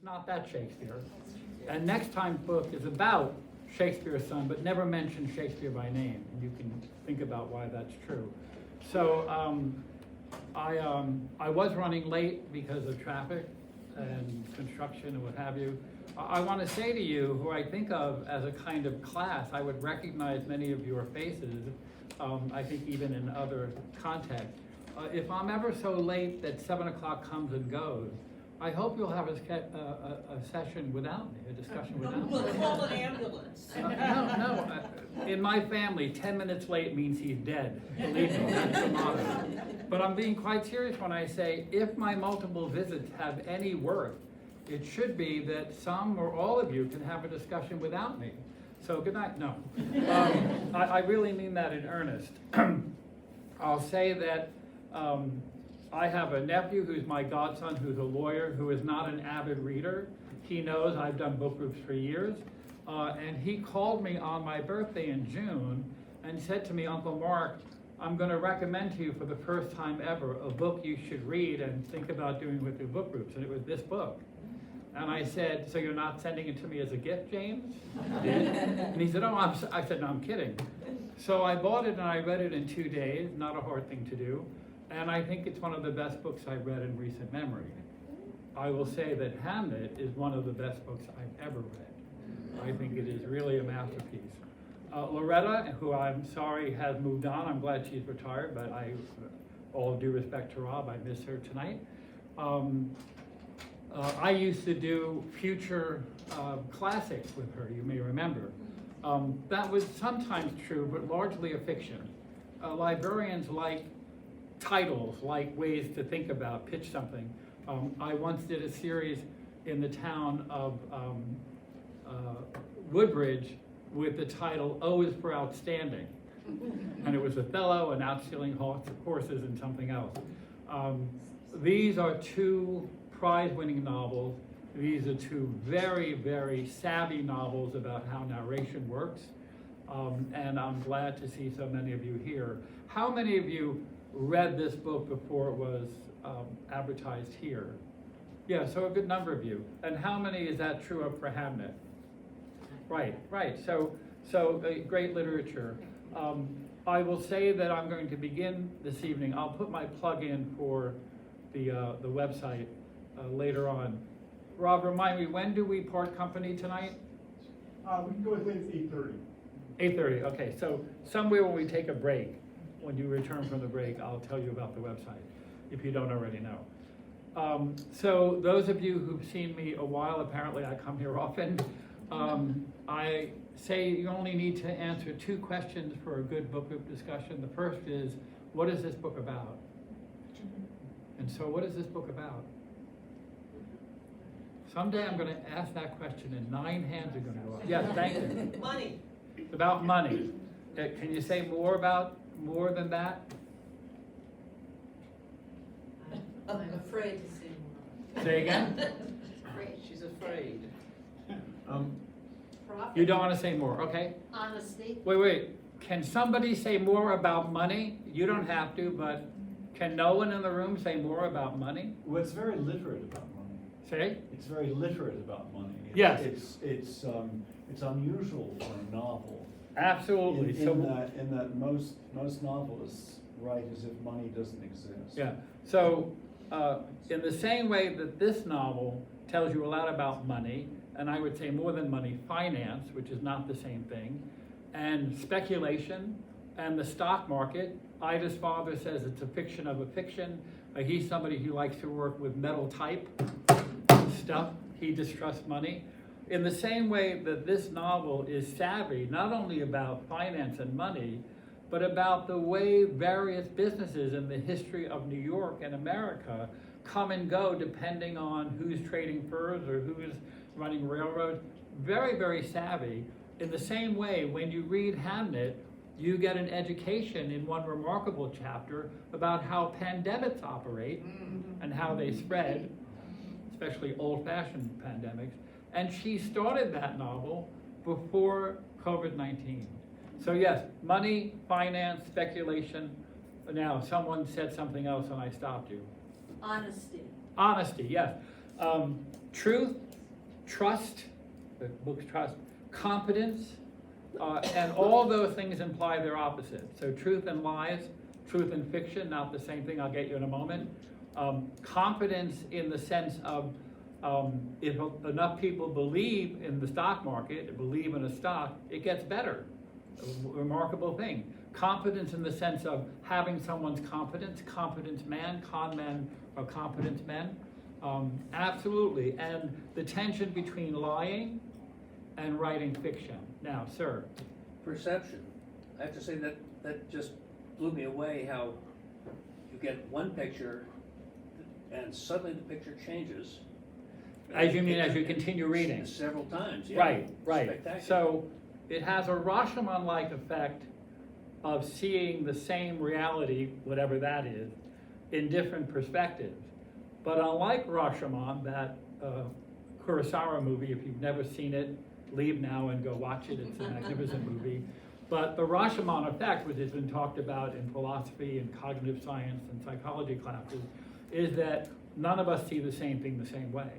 not that Shakespeare. And next time's book is about Shakespeare's son, but never mentions Shakespeare by name. And you can think about why that's true. So I was running late because of traffic and construction and what have you. I want to say to you, who I think of as a kind of class, I would recognize many of your faces, I think even in other contexts. If I'm ever so late that 7 o'clock comes and goes, I hope you'll have a session without me, a discussion without me. We'll call an ambulance. No. In my family, 10 minutes late means he's dead. Believe me, that's the motto. But I'm being quite serious when I say, if my multiple visits have any worth, it should be that some or all of you can have a discussion without me. So good night. No, I really mean that in earnest. I'll say that I have a nephew who's my godson, who's a lawyer, who is not an avid reader. He knows I've done book groups for years. And he called me on my birthday in June and said to me, Uncle Mark, I'm going to recommend to you for the first time ever a book you should read and think about doing with your book groups. And it was this book. And I said, so you're not sending it to me as a gift, James? And he said, oh, I said, no, I'm kidding. So I bought it and I read it in 2 days, not a hard thing to do. And I think it's one of the best books I've read in recent memory. I will say that Hamlet is one of the best books I've ever read. I think it is really a masterpiece. Loretta, who I'm sorry has moved on, I'm glad she's retired, but all due respect to Rob, I miss her tonight. I used to do future classics with her, you may remember. That was sometimes true, but largely a fiction. Librarians like titles, like ways to think about, pitch something. I once did a series in the town of Woodbridge with the title O is for Outstanding. And it was Othello and Outstealing Horses and something else. These are 2 prize-winning novels. These are 2 very, very savvy novels about how narration works. And I'm glad to see so many of you here. How many of you read this book before it was advertised here? Yeah, so a good number of you. And how many is that true of for Hamlet? Right. So great literature. I will say that I'm going to begin this evening. I'll put my plug in for the website later on. Rob, remind me, when do we part company tonight? We can go with it 8:30. 8:30, okay. So somewhere when we take a break, when you return from the break, I'll tell you about the website, if you don't already know. So those of you who've seen me a while, apparently I come here often, I say you only need to answer 2 questions for a good book group discussion. The first is, what is this book about? And so what is this book about? Someday I'm going to ask that question and 9 hands are going to go up. Yes, thank you. Money. It's about money. Can you say more than that? I'm afraid to say more. Say again? She's afraid. You don't want to say more, okay? Honesty. Wait. Can somebody say more about money? You don't have to, but can no one in the room say more about money? Well, it's very literate about money. Say? It's very literate about money. Yes. It's unusual for a novel. Absolutely. In that most novelists write as if money doesn't exist. Yeah. So in the same way that this novel tells you a lot about money, and I would say more than money, finance, which is not the same thing, and speculation, and the stock market. Ida's father says it's a fiction of a fiction. He's somebody who likes to work with metal type stuff. He distrusts money. In the same way that this novel is savvy, not only about finance and money, but about the way various businesses in the history of New York and America come and go depending on who's trading furs or who's running railroads. Very, very savvy. In the same way, when you read Hamlet, you get an education in one remarkable chapter about how pandemics operate and how they spread, especially old-fashioned pandemics. And she started that novel before COVID-19. So yes, money, finance, speculation. Now, someone said something else and I stopped you. Honesty. Honesty, yes. Truth trust, the book's trust, competence, and all those things imply their opposite. So truth and lies, truth and fiction, not the same thing, I'll get you in a moment. Competence in the sense of if enough people believe in the stock market, believe in a stock, it gets better. A remarkable thing. Competence in the sense of having someone's competence, competence man, con men are competence men. Absolutely. And the tension between lying and writing fiction. Now, sir. Perception. I have to say that just blew me away how you get one picture and suddenly the picture changes. As you mean, as you continue reading. Several times, yeah. Right. Spectacular. So it has a Rashomon-like effect of seeing the same reality, whatever that is, in different perspectives. But unlike Rashomon, that Kurosawa movie, if you've never seen it, leave now and go watch it. It's a magnificent movie. But the Rashomon effect, which has been talked about in philosophy and cognitive science and psychology classes, is that none of us see the same thing the same way.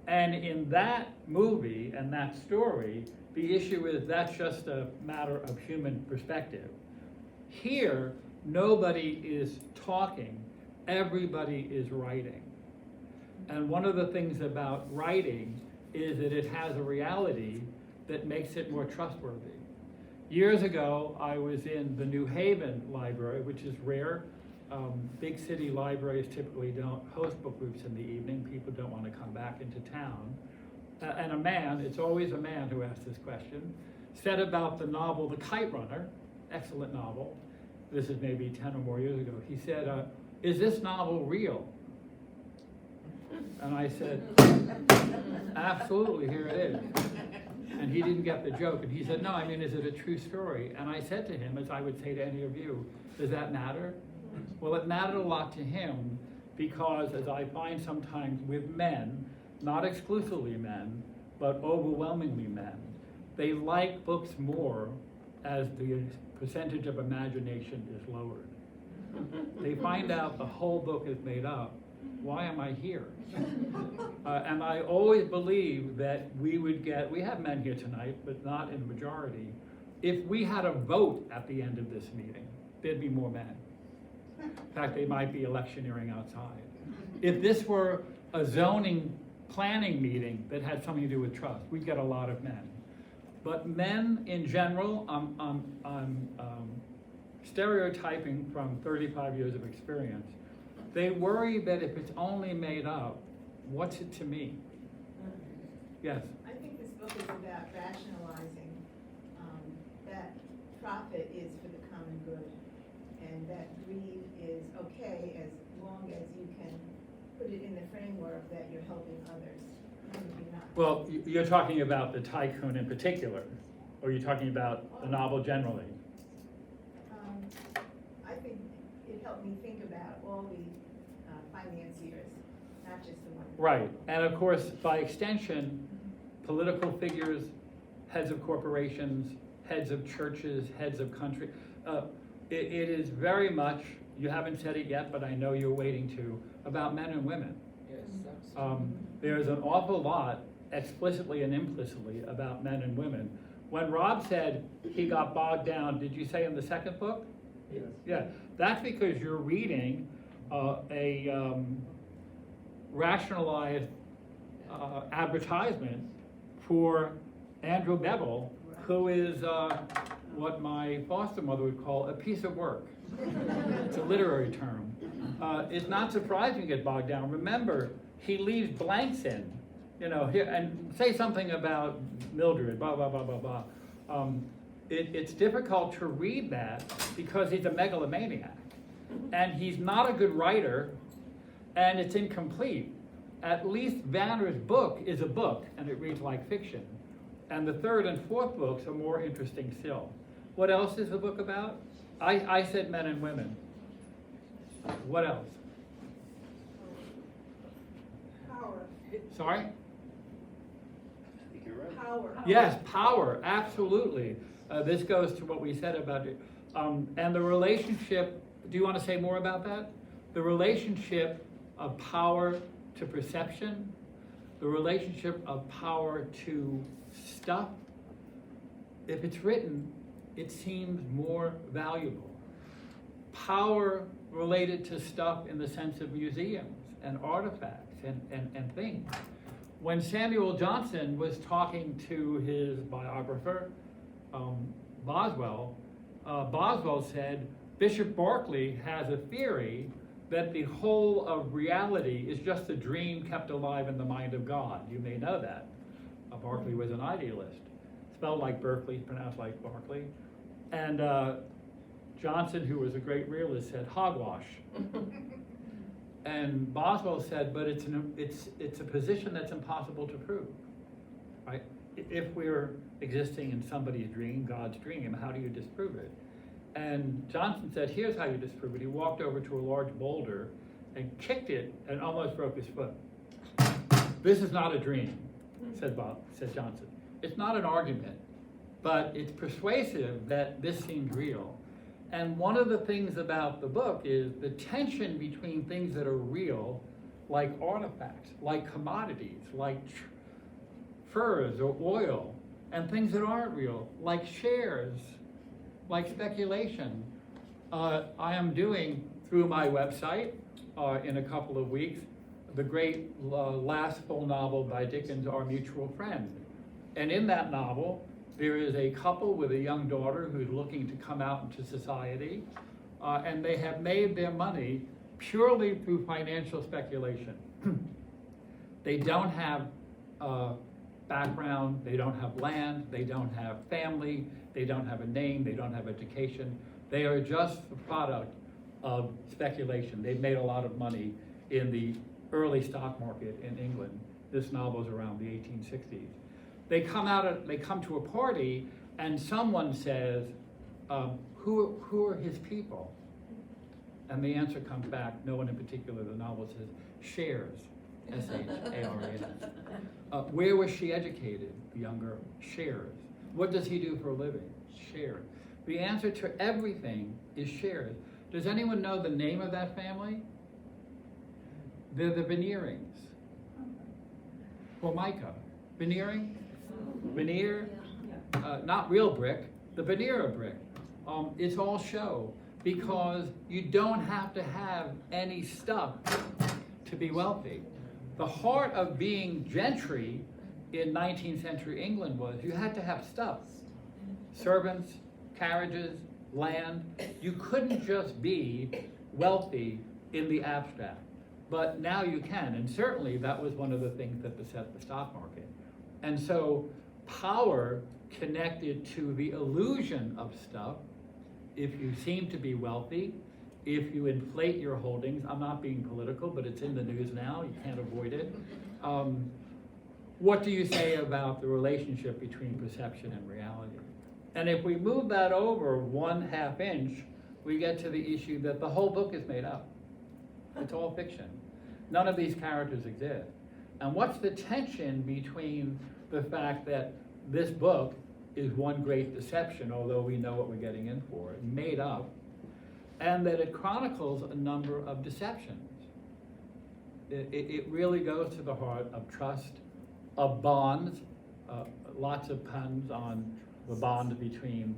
And in that movie and that story, the issue is that's just a matter of human perspective. Here, nobody is talking, everybody is writing. And one of the things about writing is that it has a reality that makes it more trustworthy. Years ago, I was in the New Haven library, which is rare. Big city libraries typically don't host book groups in the evening. People don't want to come back into town. And a man, it's always a man who asks this question, said about the novel The Kite Runner, excellent novel, this is maybe 10 or more years ago, he said, is this novel real? And I said, absolutely, here it is. And he didn't get the joke, and he said, no, I mean, is it a true story? And I said to him, as I would say to any of you, does that matter? Well, it mattered a lot to him because, as I find sometimes with men, not exclusively men, but overwhelmingly men, they like books more as the percentage of imagination is lowered. They find out the whole book is made up. Why am I here? And I always believe that we have men here tonight, but not in the majority. If we had a vote at the end of this meeting, there'd be more men. In fact, they might be electioneering outside. If this were a zoning planning meeting that had something to do with trust, we'd get a lot of men. But men in general, I'm stereotyping from 35 years of experience. They worry that if it's only made up, what's it to me? Yes? I think this book is about rationalizing that profit is for the common good, and that greed is okay as long as you can put it in the framework that you're helping others. And you're not. Well, you're talking about the tycoon in particular, or you're talking about the novel generally? I think it helped me think about all the financiers, not just the one. Right, and of course, by extension, political figures, heads of corporations, heads of churches, heads of country. It is very much, you haven't said it yet, but I know you're waiting to, about men and women. Yes, absolutely. There's an awful lot, explicitly and implicitly, about men and women. When Rob said he got bogged down, did you say in the second book? Yes. Yeah, that's because you're reading a rationalized advertisement for Andrew Bevel, who is what my foster mother would call a piece of work. It's a literary term. It's not surprising to get bogged down. Remember, he leaves blanks in, here, and say something about Mildred, blah, blah, blah, blah, blah. It's difficult to read that because he's a megalomaniac. And he's not a good writer, and it's incomplete. At least Vanner's book is a book, and it reads like fiction. And the third and fourth books are more interesting still. What else is the book about? I said men and women. What else? Power. Sorry? I think you're right. Power. Yes, power, absolutely. This goes to what we said about it. And the relationship, do you want to say more about that? The relationship of power to perception, the relationship of power to stuff, if it's written, it seems more valuable. Power related to stuff in the sense of museums and artifacts and things. When Samuel Johnson was talking to his biographer, Boswell, Boswell said, Bishop Berkeley has a theory that the whole of reality is just a dream kept alive in the mind of God. You may know that. Berkeley was an idealist. Spelled like Berkeley, pronounced like Berkeley. And Johnson, who was a great realist, said hogwash. And Boswell said, but it's a position that's impossible to prove, right? If we're existing in somebody's dream, God's dream, how do you disprove it? And Johnson said, here's how you disprove it. He walked over to a large boulder and kicked it and almost broke his foot. This is not a dream, said Johnson. It's not an argument, but it's persuasive that this seems real. And one of the things about the book is the tension between things that are real, like artifacts, like commodities, like furs or oil, and things that aren't real, like shares, like speculation. I am doing, through my website, in a couple of weeks, the great last full novel by Dickens, Our Mutual Friend. And in that novel, there is a couple with a young daughter who's looking to come out into society, and they have made their money purely through financial speculation. They don't have background, they don't have land, they don't have family, they don't have a name, they don't have education. They are just the product of speculation. They've made a lot of money in the early stock market in England. This novel's around the 1860s. They come to a party and someone says, who are his people? And the answer comes back, no one in particular. The novel says, shares, S-H-A-R-A-S. Where was she educated? The young girl, shares. What does he do for a living? Shares. The answer to everything is shares. Does anyone know the name of that family? They're the Veneerings. Formica. Veneering? Veneer? Not real brick, the veneer of brick. It's all show, because you don't have to have any stuff to be wealthy. The heart of being gentry in 19th century England was you had to have stuff. Servants, carriages, land. You couldn't just be wealthy in the abstract. But now you can, and certainly that was one of the things that beset the stock market. And so power connected to the illusion of stuff, if you seem to be wealthy, if you inflate your holdings, I'm not being political, but it's in the news now, you can't avoid it. What do you say about the relationship between perception and reality? And if we move that over 1/2 inch, we get to the issue that the whole book is made up. It's all fiction. None of these characters exist. And what's the tension between the fact that this book is one great deception, although we know what we're getting in for, made up, and that it chronicles a number of deceptions? It really goes to the heart of trust, of bonds, lots of puns on the bond between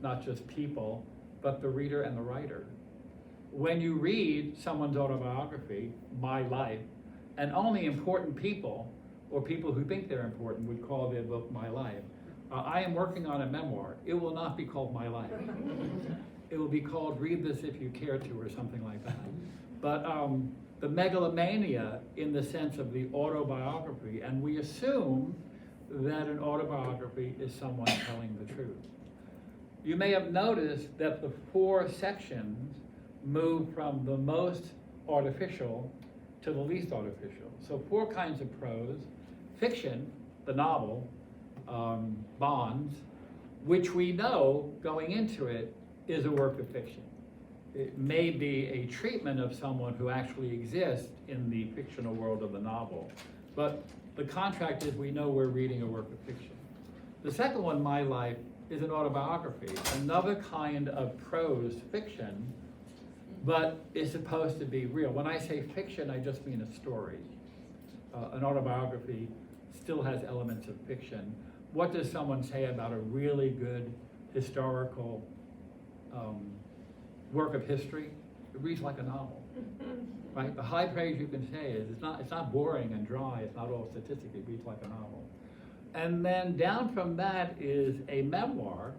not just people, but the reader and the writer. When you read someone's autobiography, My Life, and only important people, or people who think they're important, would call their book My Life. I am working on a memoir. It will not be called My Life. It will be called Read This If You Care To, or something like that. But the megalomania in the sense of the autobiography, and we assume that an autobiography is someone telling the truth. You may have noticed that the 4 sections move from the most artificial to the least artificial. So 4 kinds of prose: fiction, the novel, bonds, which we know going into it is a work of fiction. It may be a treatment of someone who actually exists in the fictional world of the novel, but the contract is we know we're reading a work of fiction. The second one, My Life, is an autobiography, another kind of prose fiction, but is supposed to be real. When I say fiction, I just mean a story. an autobiography still has elements of fiction. What does someone say about a really good historical work of history? It reads like a novel, right? The high praise you can say is it's not boring and dry, it's not all statistic, it reads like a novel. And then down from that is a memoir,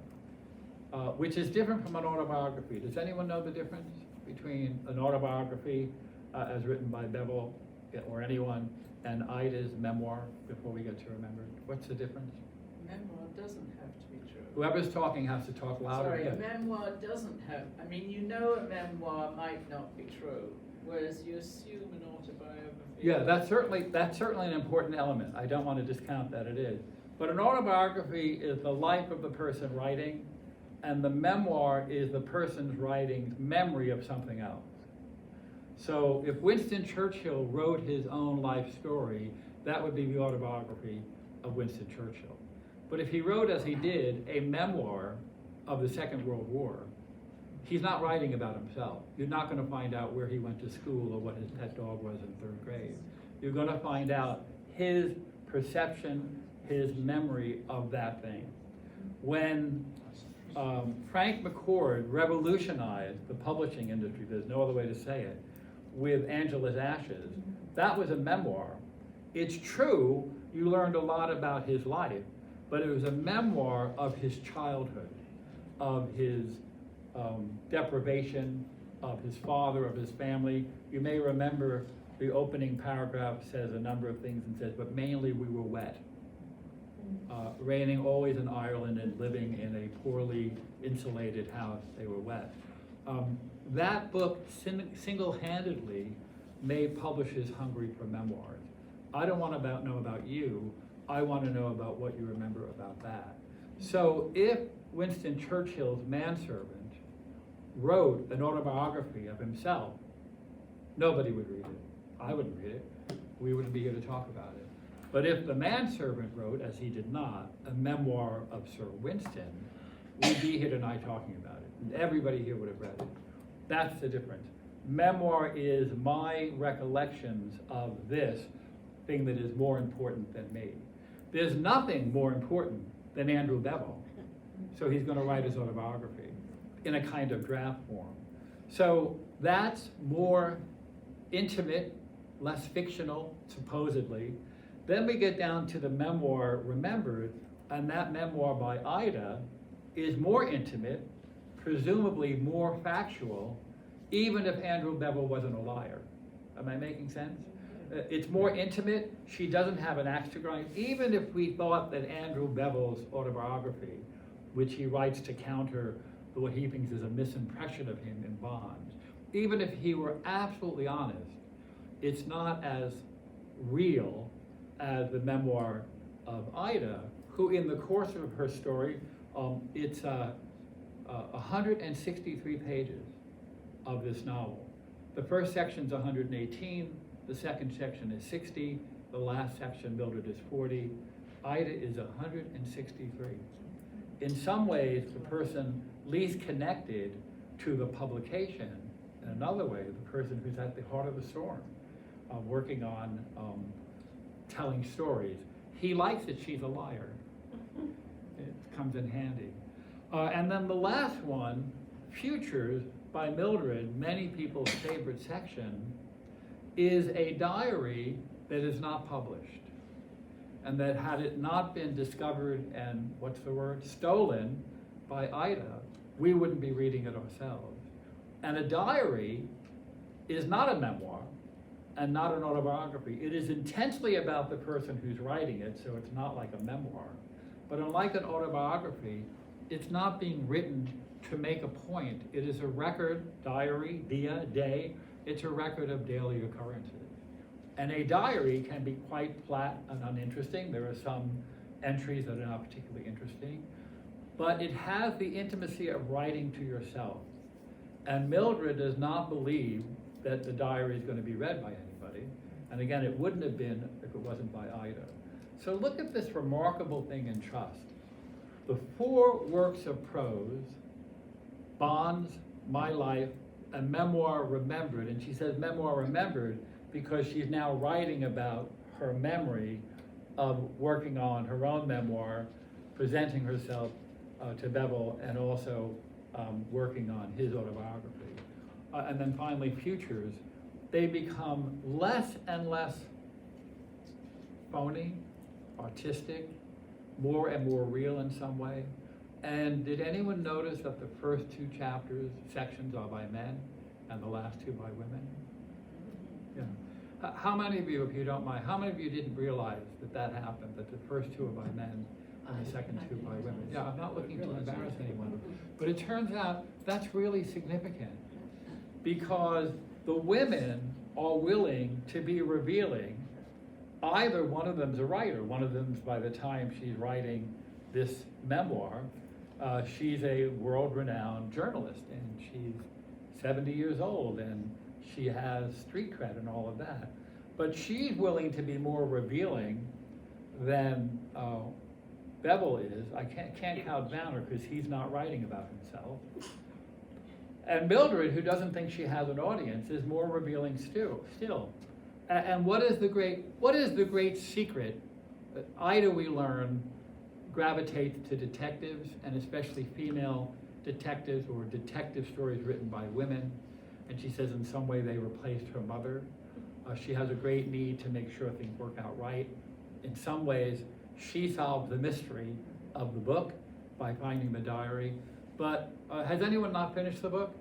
which is different from an autobiography. Does anyone know the difference between an autobiography as written by Bevel or anyone and Ida's memoir, before we get to remember? What's the difference? Memoir doesn't have to be true. Whoever's talking has to talk louder. Sorry, Yeah. a memoir doesn't have, I mean, you know a memoir might not be true, whereas you assume an autobiography. Yeah, that's certainly an important element. I don't want to discount that it is. But an autobiography is the life of the person writing, and the memoir is the person's writing's memory of something else. So if Winston Churchill wrote his own life story, that would be the autobiography of Winston Churchill. But if he wrote, as he did, a memoir of the Second World War, he's not writing about himself. You're not going to find out where he went to school or what his pet dog was in third grade. You're going to find out his perception, his memory of that thing. When Frank McCord revolutionized the publishing industry, there's no other way to say it, with Angela's Ashes, that was a memoir. It's true, you learned a lot about his life, but it was a memoir of his childhood, of his deprivation, of his father, of his family. You may remember the opening paragraph says a number of things and says, but mainly we were wet. Reigning always in Ireland and living in a poorly insulated house, they were wet. That book single-handedly made publishers hungry for memoirs. I don't want to know about you, I want to know about what you remember about that. So if Winston Churchill's manservant wrote an autobiography of himself, nobody would read it. I wouldn't read it. We wouldn't be here to talk about it. But if the manservant wrote, as he did not, a memoir of Sir Winston, we'd be here tonight talking about it. And everybody here would have read it. That's the difference. Memoir is my recollections of this thing that is more important than me. There's nothing more important than Andrew Bevel. So he's going to write his autobiography in a kind of draft form. So that's more intimate, less fictional, supposedly. Then we get down to the memoir remembered, and that memoir by Ida is more intimate, presumably more factual, even if Andrew Bevel wasn't a liar. Am I making sense? It's more intimate. She doesn't have an axe to grind. Even if we thought that Andrew Bevel's autobiography, which he writes to counter what he thinks is a misimpression of him in Bonds, even if he were absolutely honest, it's not as real as the memoir of Ida, who in the course of her story, it's 163 pages of this novel. The first section's 118, the second section is 60, the last section, Mildred, is 40. Ida is 163. In some ways, the person least connected to the publication, in another way, the person who's at the heart of the storm, working on telling stories. He likes that she's a liar. It comes in handy. And then the last one, Futures by Mildred, many people's favorite section, is a diary that is not published. And that had it not been discovered and, stolen by Ida, we wouldn't be reading it ourselves. And a diary is not a memoir and not an autobiography. It is intensely about the person who's writing it, so it's not like a memoir. But unlike an autobiography, it's not being written to make a point. It is a record, diary, dia, day. It's a record of daily occurrences. And a diary can be quite flat and uninteresting. There are some entries that are not particularly interesting. But it has the intimacy of writing to yourself. And Mildred does not believe that the diary is going to be read by anybody. And again, it wouldn't have been if it wasn't by Ida. So look at this remarkable thing in trust. The 4 works of prose, Bonds, My Life, and Memoir Remembered, and she says Memoir Remembered because she's now writing about her memory of working on her own memoir, presenting herself to Bevel, and also working on his autobiography. And then finally, Futures, they become less and less phony, artistic, more and more real in some way. And did anyone notice that the first two sections are by men, and the last two by women? Yeah. How many of you, if you don't mind, how many of you didn't realize that happened, that the first two are by men and the second two by women? Yeah, I'm not looking to embarrass anyone, but it turns out that's really significant, because the women are willing to be revealing. Either one of them's a writer, one of them's, by the time she's writing this memoir, she's a world-renowned journalist, and she's 70 years old, and she has street cred and all of that. But she's willing to be more revealing than Bevel is. I can't count Vanner because he's not writing about himself. And Mildred, who doesn't think she has an audience, is more revealing still. And what is the great secret that Ida, we learn, gravitates to detectives, and especially female detectives, or detective stories written by women. And she says in some way they replaced her mother. She has a great need to make sure things work out right. In some ways, she solves the mystery of the book by finding the diary. But has anyone not finished the book?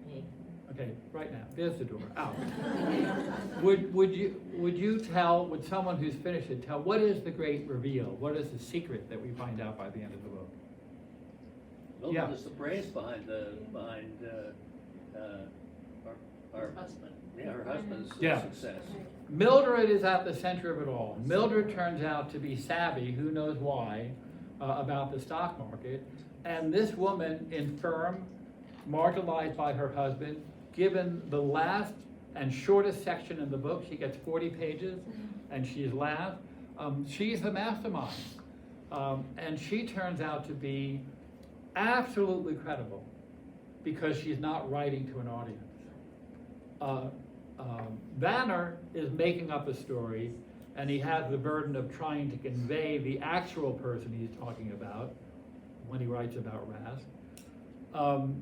Me. Okay, right now, there's the door, out. Would someone who's finished it tell, what is the great reveal? What is the secret that we find out by the end of the book? Well, Yeah. there's the brains behind our Husband. her husband's Yeah. success. Mildred is at the center of it all. Mildred turns out to be savvy, who knows why, about the stock market. And this woman, infirm, marginalized by her husband, given the last and shortest section in the book, she gets 40 pages, and she's last. She's the mastermind. And she turns out to be absolutely credible, because she's not writing to an audience. Vanner is making up a story, and he has the burden of trying to convey the actual person he's talking about when he writes about Rask.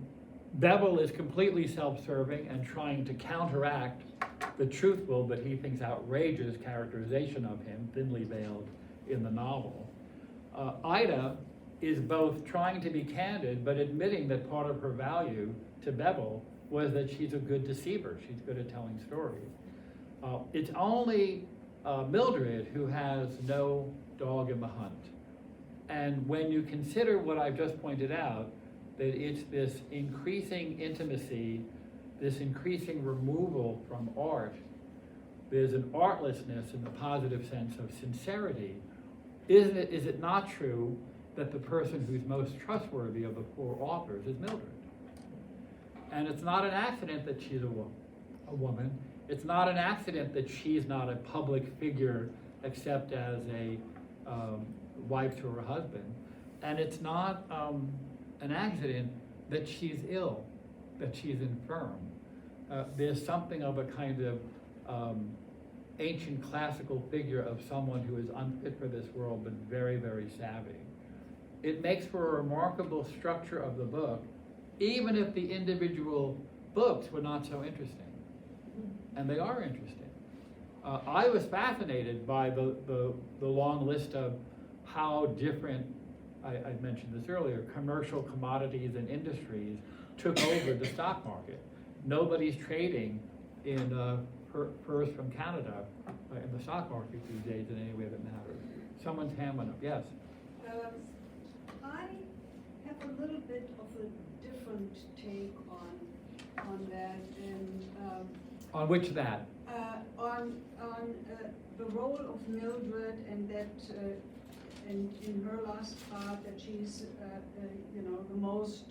Bevel is completely self-serving and trying to counteract the truthful, but he thinks outrageous characterization of him, thinly veiled in the novel. Ida is both trying to be candid, but admitting that part of her value to Bevel was that she's a good deceiver. She's good at telling stories. It's only Mildred who has no dog in the hunt. And when you consider what I've just pointed out, that it's this increasing intimacy, this increasing removal from art, there's an artlessness in the positive sense of sincerity. Is it not true that the person who's most trustworthy of the four authors is Mildred? And it's not an accident that she's a woman. It's not an accident that she's not a public figure except as a wife to her husband. And it's not an accident that she's ill, that she's infirm. There's something of a kind of ancient classical figure of someone who is unfit for this world, but very, very savvy. It makes for a remarkable structure of the book, even if the individual books were not so interesting. And they are interesting. I was fascinated by the long list of how different, I mentioned this earlier, commercial commodities and industries took over the stock market. Nobody's trading in furs from Canada in the stock market these days in any way that matters. Someone's hand went up, yes? I have a little bit of a different take on that, and On which that? on the role of Mildred, and that in her last part, that she's the most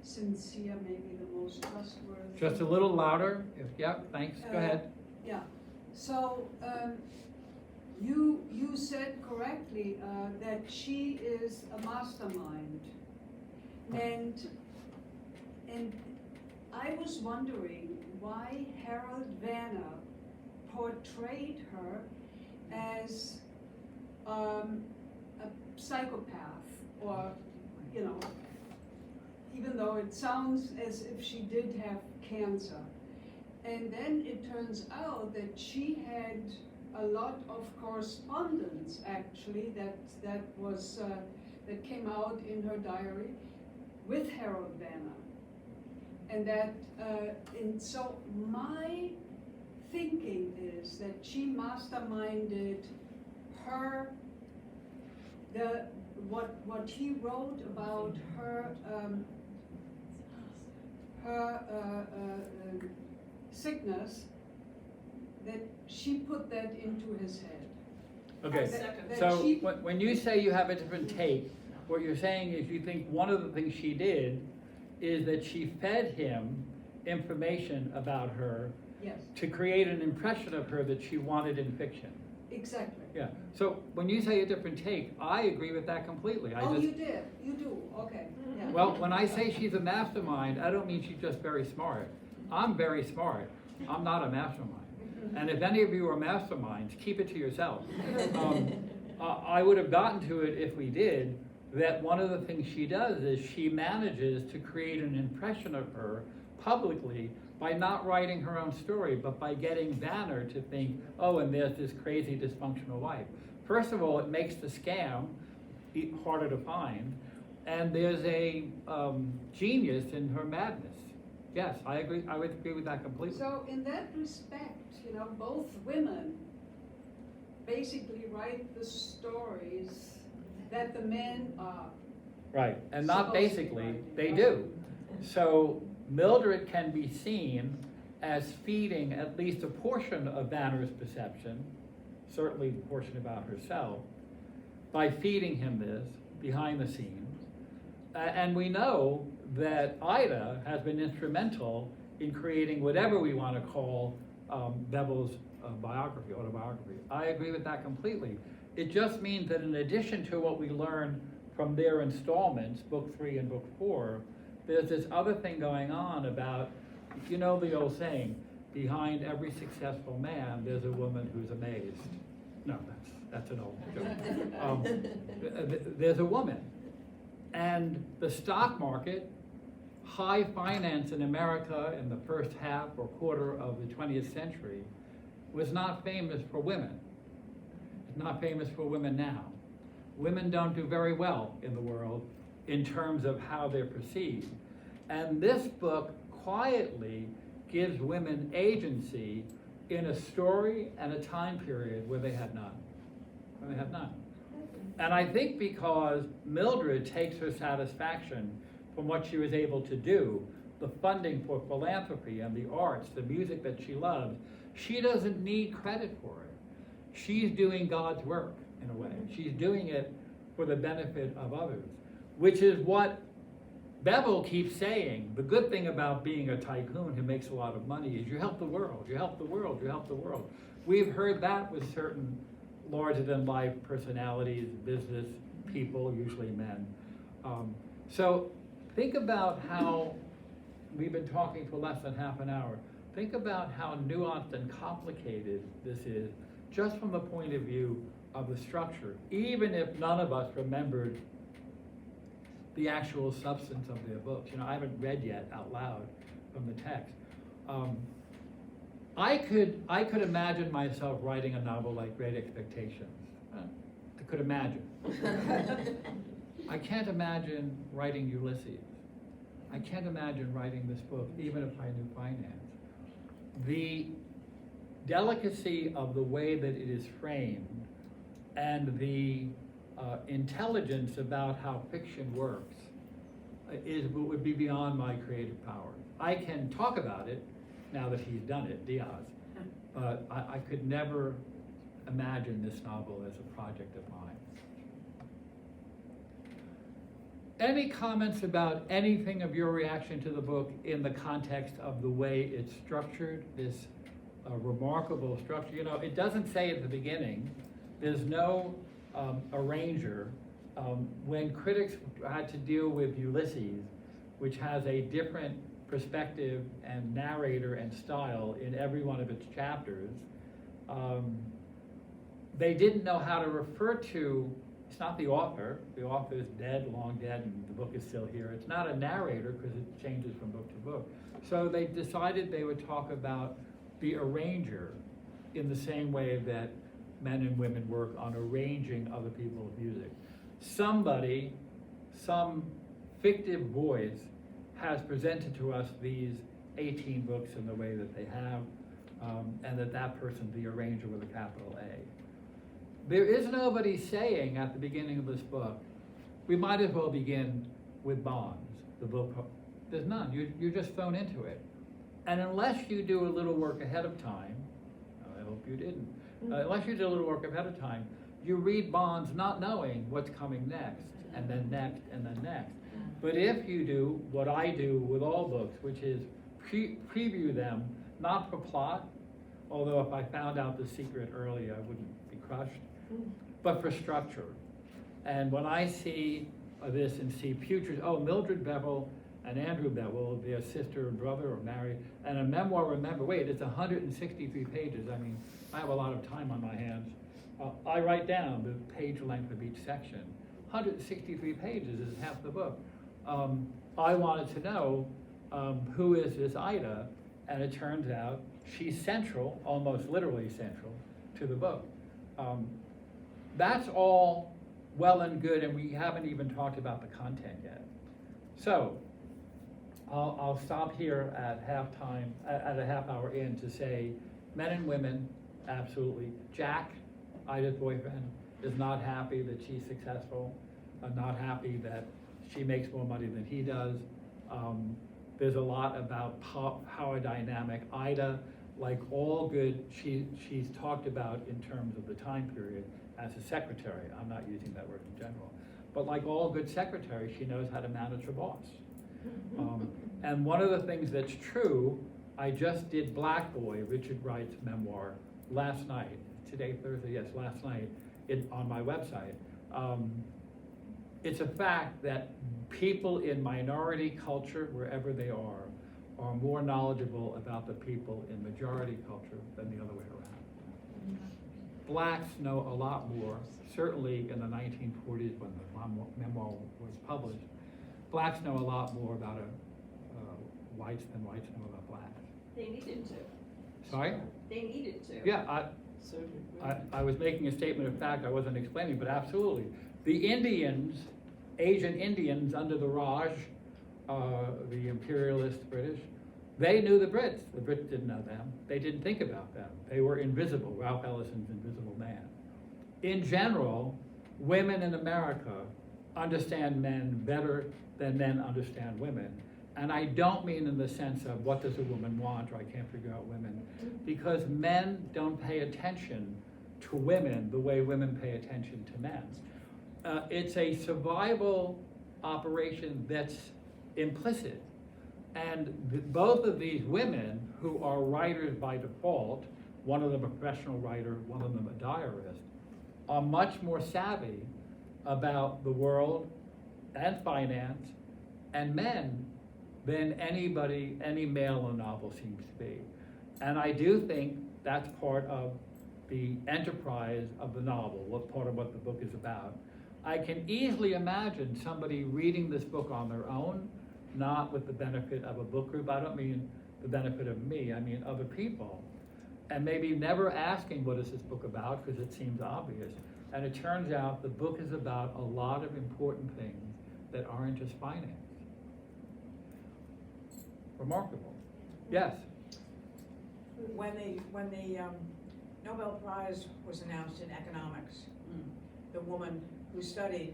sincere, maybe the most trustworthy. Just a little louder. Yeah, thanks. Go ahead. Yeah. So you said correctly that she is a mastermind, and I was wondering why Harold Vanner portrayed her as a psychopath, or, you know, even though it sounds as if she did have cancer. And then it turns out that she had a lot of correspondence, actually, that came out in her diary with Harold Banner. And that, and so my thinking is that she masterminded her, what he wrote about her, sickness, that she put that into his head. Okay, That so she- when you say you have a different take, what you're saying is you think one of the things she did is that she fed him information about her Yes, to create an impression of her that she wanted in fiction. exactly. Yeah, so when you say a different take, I agree with that completely. Oh, you did, you do, okay, yeah. Well, when I say she's a mastermind, I don't mean she's just very smart. I'm very smart. I'm not a mastermind. And if any of you are masterminds, keep it to yourself. I would have gotten to it if we did, that one of the things she does is she manages to create an impression of her publicly by not writing her own story, but by getting Banner to think, oh, and there's this crazy dysfunctional wife. First of all, it makes the scam harder to find, and there's a genius in her madness. Yes, I agree. I would agree with that completely. So in that respect, you know, both women basically write the stories that the men are. Right, and not supposed to be basically, writing, they right? do. So Mildred can be seen as feeding at least a portion of Banner's perception, certainly the portion about herself, by feeding him this behind the scenes. And we know that Ida has been instrumental in creating whatever we want to call Beville's autobiography. I agree with that completely. It just means that in addition to what we learn from their installments, book 3 and book 4, there's this other thing going on about, you know the old saying, behind every successful man, there's a woman who's amazed. No, that's an old joke. There's a woman. And the stock market, high finance in America in the first half or quarter of the 20th century was not famous for women. It's not famous for women now. Women don't do very well in the world in terms of how they're perceived. And this book quietly gives women agency in a story and a time period where they had none. Where they had none. And I think because Mildred takes her satisfaction from what she was able to do, the funding for philanthropy and the arts, the music that she loves, she doesn't need credit for it. She's doing God's work in a way. She's doing it for the benefit of others, which is what Beville keeps saying. The good thing about being a tycoon who makes a lot of money is you help the world, you help the world, you help the world. We've heard that with certain larger-than-life personalities, business people, usually men. So think about how, we've been talking for less than half an hour, think about how nuanced and complicated this is, just from the point of view of the structure, even if none of us remembered the actual substance of their books. You know, I haven't read yet out loud from the text. I could imagine myself writing a novel like Great Expectations. I could imagine. I can't imagine writing Ulysses. I can't imagine writing this book, even if I knew finance. The delicacy of the way that it is framed and the intelligence about how fiction works would be beyond my creative power. I can talk about it now that he's done it, Diaz, but I could never imagine this novel as a project of mine. Any comments about anything of your reaction to the book in the context of the way it's structured, this remarkable structure? You know, it doesn't say at the beginning, there's no arranger. When critics had to deal with Ulysses, which has a different perspective and narrator and style in every one of its chapters, They didn't know how to refer to, it's not the author is dead, long dead, and the book is still here. It's not a narrator because it changes from book to book. So they decided they would talk about the arranger in the same way that men and women work on arranging other people's music. Somebody, some fictive voice has presented to us these 18 books in the way that they have, and that person's the arranger with a capital A. There is nobody saying at the beginning of this book, we might as well begin with Bonds, the book. There's none. You're just thrown into it. And unless you do a little work ahead of time, I hope you didn't, unless you do a little work ahead of time, you read Bonds not knowing what's coming next, and then next, and then next. But if you do what I do with all books, which is preview them, not for plot, although if I found out the secret early, I wouldn't be crushed, but for structure. And when I see this and see futures, Mildred Bevel and Andrew Bevel, their sister and brother are married, and a memoir, remember, wait, it's 163 pages. I mean, I have a lot of time on my hands. I write down the page length of each section. 163 pages is half the book. I wanted to know who is this Ida, and it turns out she's central, almost literally central, to the book. That's all well and good, and we haven't even talked about the content yet. So, I'll stop here at halftime, at a half hour in, to say men and women, absolutely. Jack, Ida's boyfriend, is not happy that she's successful, not happy that she makes more money than he does. There's a lot about power dynamic. Ida, like all good, she's talked about in terms of the time period as a secretary. I'm not using that word in general. But like all good secretaries, she knows how to manage her boss. And one of the things that's true, I just did Black Boy, Richard Wright's memoir, last night. Today, Thursday, yes, last night, on my website. It's a fact that people in minority culture, wherever they are more knowledgeable about the people in majority culture than the other way around. Blacks know a lot more, certainly in the 1940s when the memoir was published. Blacks know a lot more about whites than whites know about blacks. They needed to. Sorry? They needed to. Yeah, So did we. I was making a statement of fact, I wasn't explaining, but absolutely. The Indians, Asian Indians under the Raj, the imperialist British, they knew the Brits. The Brits didn't know them. They didn't think about them. They were invisible, Ralph Ellison's Invisible Man. In general, women in America understand men better than men understand women. And I don't mean in the sense of what does a woman want, or I can't figure out women, because men don't pay attention to women the way women pay attention to men. It's a survival operation that's implicit. And both of these women, who are writers by default, one of them a professional writer, one of them a diarist, are much more savvy about the world and finance and men than anybody, any male in a novel seems to be. And I do think that's part of the enterprise of the novel, part of what the book is about. I can easily imagine somebody reading this book on their own, not with the benefit of a book group. I don't mean the benefit of me, I mean other people. And maybe never asking what is this book about, because it seems obvious. And it turns out the book is about a lot of important things that aren't just finance. Remarkable. Yes? When the Nobel Prize was announced in economics, the woman who studied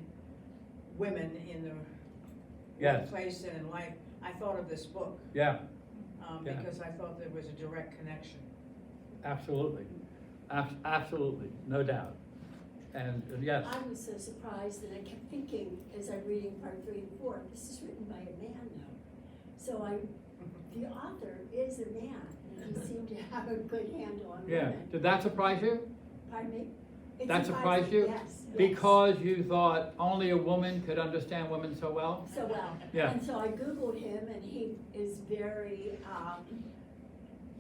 women in the Yes. workplace and in life, I thought of this book. Yeah, Yeah. Because I thought there was a direct connection. absolutely. Absolutely, no doubt. And yes, I was so surprised that I kept thinking, as I'm reading part 3 and 4, this is written by a man now. So the author is a man, and he seemed to have a good handle on yeah. women. Did that surprise you? Pardon me? It That surprised you? Yes. Because you thought only a woman could understand women so well? So well. Yeah. And so I Googled him, and he is very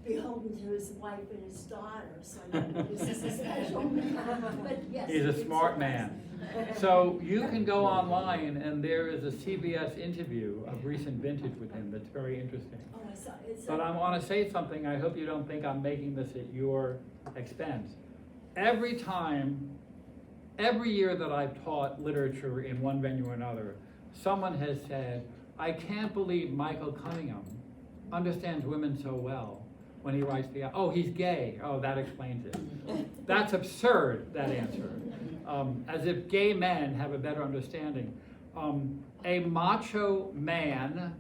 beholden to his wife and his daughter, so I don't know, this is a special man, but yes. He's it a did smart surprise man. me. So you can go online and there is a CBS interview of recent vintage with him that's very interesting. Oh, I saw, it's. But I want to say something, I hope you don't think I'm making this at your expense. Every year that I've taught literature in one venue or another, someone has said, I can't believe Michael Cunningham understands women so well when he writes oh, he's gay, oh, that explains it. That's absurd, that answer. As if gay men have a better understanding. A macho man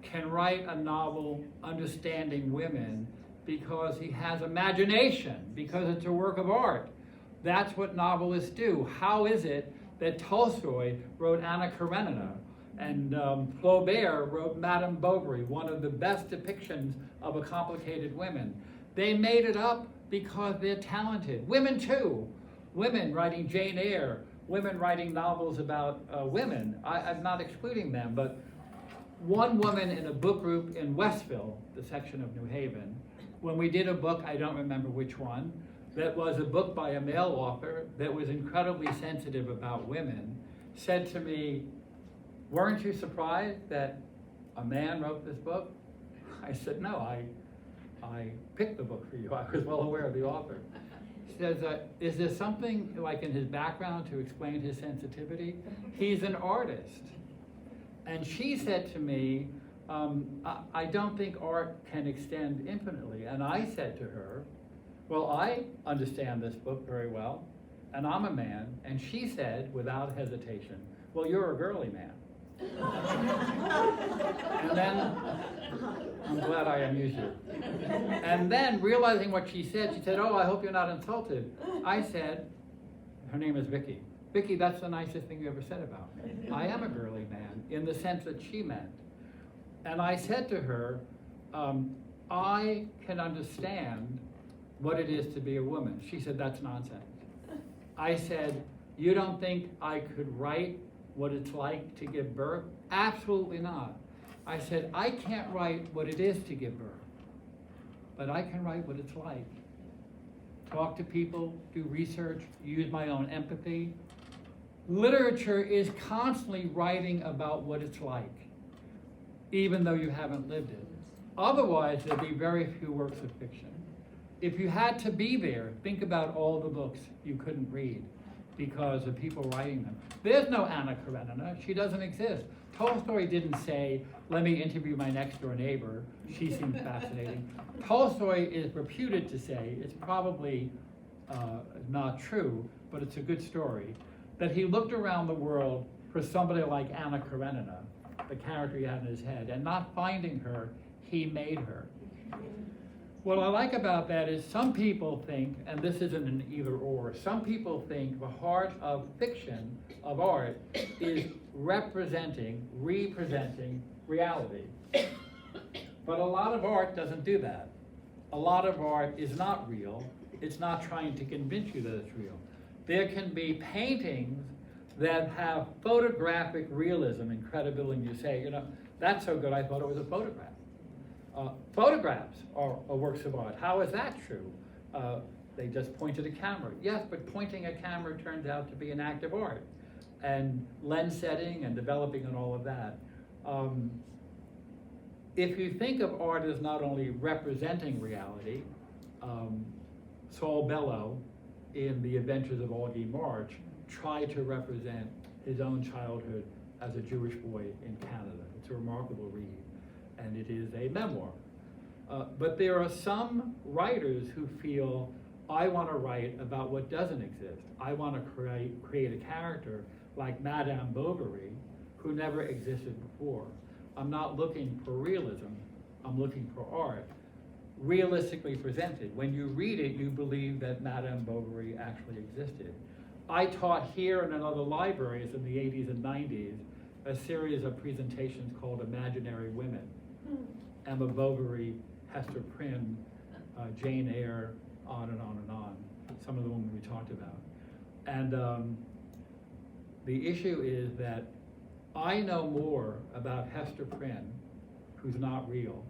can write a novel understanding women because he has imagination, because it's a work of art. That's what novelists do. How is it that Tolstoy wrote Anna Karenina and Flaubert wrote Madame Bovary, one of the best depictions of a complicated woman? They made it up because they're talented. Women too. Women writing Jane Eyre, women writing novels about women. I'm not excluding them, but one woman in a book group in Westville, the section of New Haven, when we did a book, I don't remember which one, that was a book by a male author that was incredibly sensitive about women, said to me, weren't you surprised that a man wrote this book? I said, no, I picked the book for you. I was well aware of the author. She says, is there something like in his background to explain his sensitivity? He's an artist. And she said to me, I don't think art can extend infinitely. And I said to her, well, I understand this book very well, and I'm a man. And she said, without hesitation, well, you're a girly man. And then, I'm glad I amused you. And then, realizing what she said, oh, I hope you're not insulted. I said, her name is Vicky. Vicky, that's the nicest thing you ever said about me. I am a girly man, in the sense that she meant. And I said to her, I can understand what it is to be a woman. She said, that's nonsense. I said, you don't think I could write what it's like to give birth? Absolutely not. I said, I can't write what it is to give birth, but I can write what it's like. Talk to people, do research, use my own empathy. Literature is constantly writing about what it's like, even though you haven't lived it. Otherwise, there'd be very few works of fiction. If you had to be there, think about all the books you couldn't read because of people writing them. There's no Anna Karenina. She doesn't exist. Tolstoy didn't say, let me interview my next door neighbor. She seems fascinating. Tolstoy is reputed to say, it's probably not true, but it's a good story, that he looked around the world for somebody like Anna Karenina, the character he had in his head, and not finding her, he made her. What I like about that is some people think, and this isn't an either or, some people think the heart of fiction, of art, is representing reality. But a lot of art doesn't do that. A lot of art is not real. It's not trying to convince you that it's real. There can be paintings that have photographic realism and credibility, and you say, that's so good, I thought it was a photograph. Photographs are works of art. How is that true? They just pointed a camera. Yes, but pointing a camera turns out to be an act of art. And lens setting and developing and all of that. If you think of art as not only representing reality, Saul Bellow in The Adventures of Augie March tried to represent his own childhood as a Jewish boy in Canada. It's a remarkable read, and it is a memoir. But there are some writers who feel, I want to write about what doesn't exist. I want to create a character like Madame Bovary, who never existed before. I'm not looking for realism, I'm looking for art, realistically presented. When you read it, you believe that Madame Bovary actually existed. I taught here and in other libraries in the 80s and 90s a series of presentations called Imaginary Women. Emma Bovary, Hester Prynne, Jane Eyre, on and on and on, some of the women we talked about. And the issue is that I know more about Hester Prynne, who's not real,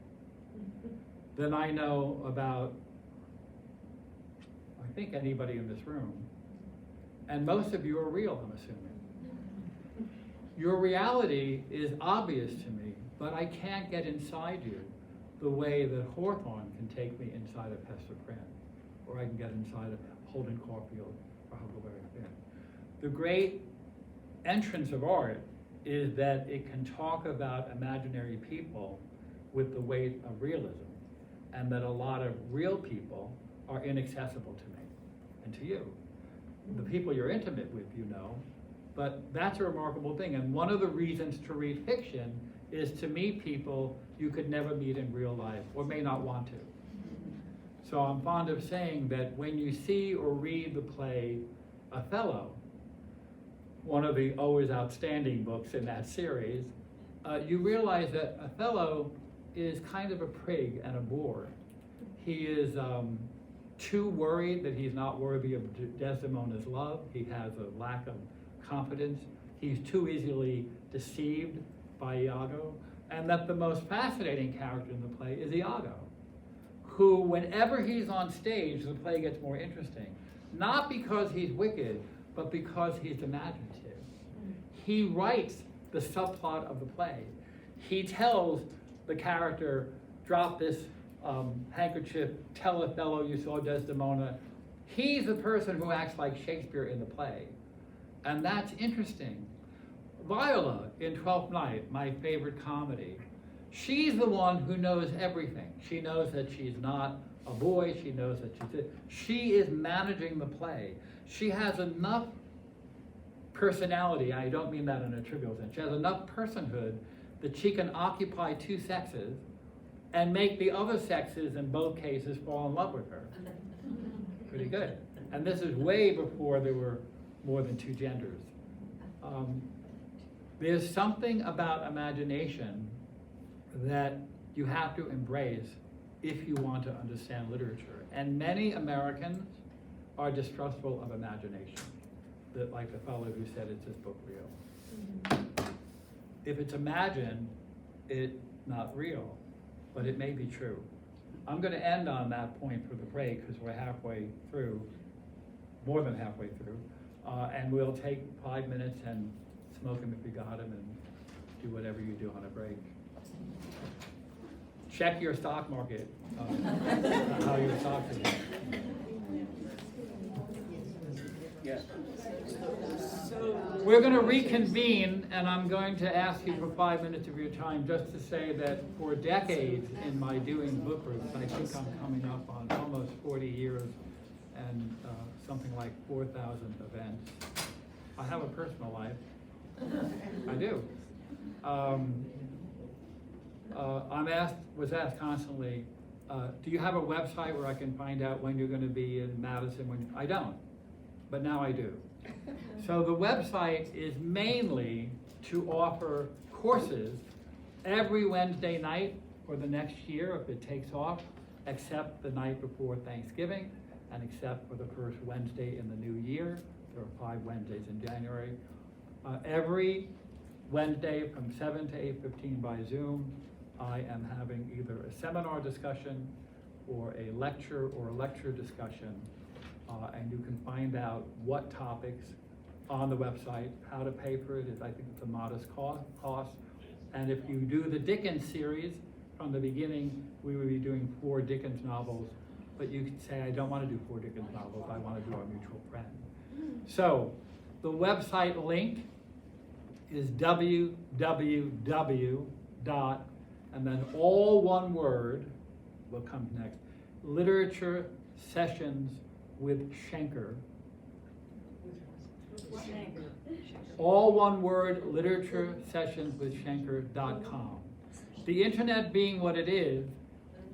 than I know about, I think, anybody in this room. And most of you are real, I'm assuming. Your reality is obvious to me, but I can't get inside you the way that Hawthorne can take me inside of Hester Prynne, or I can get inside of Holden Caulfield or Huckleberry Finn. The great entrance of art is that it can talk about imaginary people with the weight of realism, and that a lot of real people are inaccessible to me and to you. The people you're intimate with, you know, but that's a remarkable thing. And one of the reasons to read fiction is to meet people you could never meet in real life or may not want to. So I'm fond of saying that when you see or read the play Othello, one of the always outstanding books in that series, you realize that Othello is kind of a prig and a bore. He is too worried that he's not worthy of Desdemona's love. He has a lack of confidence. He's too easily deceived by Iago. And that the most fascinating character in the play is Iago, who, whenever he's on stage, the play gets more interesting. Not because he's wicked, but because he's imaginative. He writes the subplot of the play. He tells the character, drop this handkerchief, tell Othello you saw Desdemona. He's the person who acts like Shakespeare in the play. And that's interesting. Viola in Twelfth Night, my favorite comedy, she's the one who knows everything. She knows that she's not a boy, she knows that she is managing the play. She has enough personality, I don't mean that in a trivial sense, she has enough personhood that she can occupy two sexes and make the other sexes in both cases fall in love with her. Pretty good. And this is way before there were more than two genders. There's something about imagination that you have to embrace if you want to understand literature. And many Americans are distrustful of imagination. That, like the fellow who said, "Is this book real?" If it's imagined, it's not real, but it may be true. I'm going to end on that point for the break because we're halfway through, more than halfway through, and we'll take 5 minutes and smoke them if you got them and do whatever you do on a break. Check your stock market, how your stocks are doing. Yes. We're going to reconvene, and I'm going to ask you for 5 minutes of your time just to say that for decades in my doing book groups, I think I'm coming up on almost 40 years and something like 4,000 events. I have a personal life. I do. Was asked constantly, do you have a website where I can find out when you're going to be in Madison? I don't, but now I do. So the website is mainly to offer courses every Wednesday night for the next year if it takes off, except the night before Thanksgiving, and except for the first Wednesday in the new year. There are 5 Wednesdays in January. Every Wednesday from 7 to 8:15 by Zoom, I am having either a seminar discussion or a lecture discussion, and you can find out what topics on the website. How to pay for it is, I think it's a modest cost. And if you do the Dickens series, from the beginning, we would be doing 4 Dickens novels, but you could say, I don't want to do 4 Dickens novels, I want to do Our Mutual Friend. So, the website link is www. And then all one word, what comes next, Literature Sessions with Schenker. All one word, Literature Sessions with Schenker.com. The internet being what it is,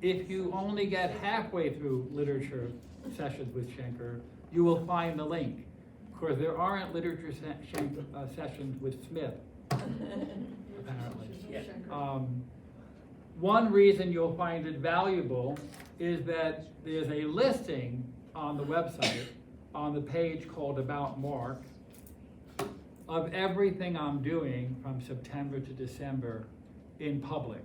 if you only get halfway through Literature Sessions with Schenker, you will find the link. Of course, there aren't Literature Sessions with Smith, apparently. Yeah. One reason you'll find it valuable is that there's a listing on the website, on the page called About Mark, of everything I'm doing from September to December in public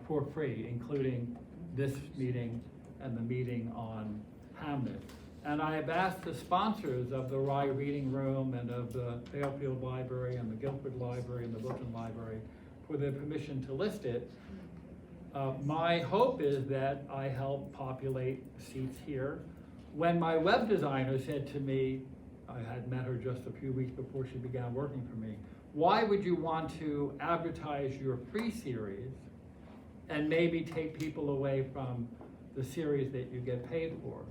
for free, including this meeting and the meeting on Hamlet. And I have asked the sponsors of the Rye Reading Room and of the Fairfield Library and the Guilford Library and the Wilton Library for their permission to list it. My hope is that I help populate seats here. When my web designer said to me, I had met her just a few weeks before she began working for me, why would you want to advertise your free series and maybe take people away from the series that you get paid for?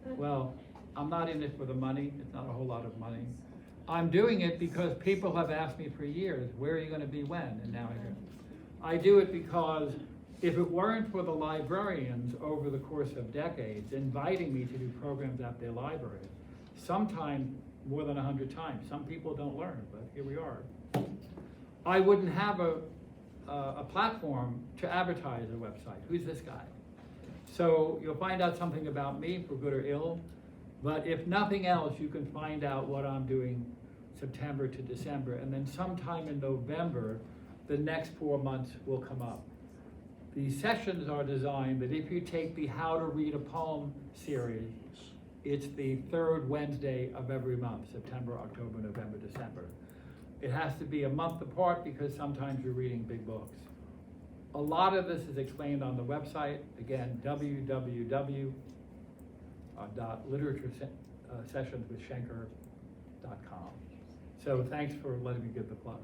Well, I'm not in it for the money. It's not a whole lot of money. I'm doing it because people have asked me for years, where are you going to be when? And now I do it because if it weren't for the librarians over the course of decades inviting me to do programs at their libraries, sometimes more than 100 times, some people don't learn, but here we are, I wouldn't have a platform to advertise a website. Who's this guy? So you'll find out something about me for good or ill, but if nothing else, you can find out what I'm doing September to December, and then sometime in November, the next 4 months will come up. The sessions are designed that if you take the How to Read a Poem series, it's the third Wednesday of every month, September, October, November, December. It has to be a month apart because sometimes you're reading big books. A lot of this is explained on the website, again, www.literaturesessionswithschenker.com. So thanks for letting me give the plug.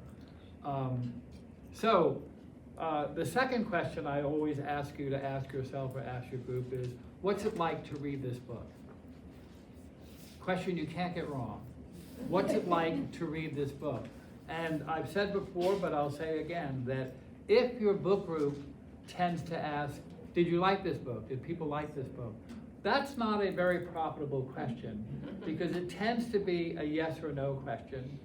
The second question I always ask you to ask yourself or ask your group is, what's it like to read this book? Question you can't get wrong. What's it like to read this book? And I've said before, but I'll say again, that if your book group tends to ask, did you like this book? Did people like this book? That's not a very profitable question because it tends to be a yes or no question.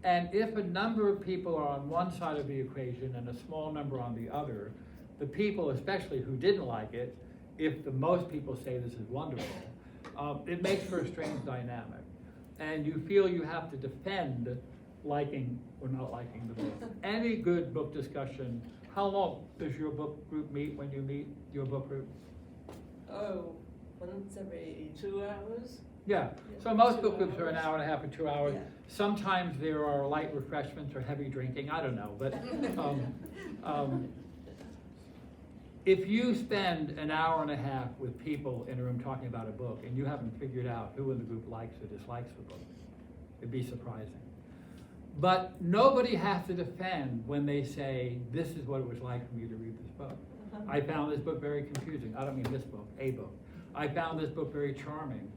And if a number of people are on one side of the equation and a small number on the other, the people especially who didn't like it, if the most people say this is wonderful, it makes for a strange dynamic. And you feel you have to defend liking or not liking the book. Any good book discussion, how long does your book group meet when you meet your book group? Oh, once every 2 hours? Yeah, so most book groups are an hour and a half or 2 hours. Yeah. Sometimes there are light refreshments or heavy drinking, I don't know, but if you spend an hour and a half with people in a room talking about a book and you haven't figured out who in the group likes or dislikes the book, it'd be surprising. But nobody has to defend when they say, this is what it was like for me to read this book. I found this book very confusing. I don't mean this book, a book. I found this book very charming.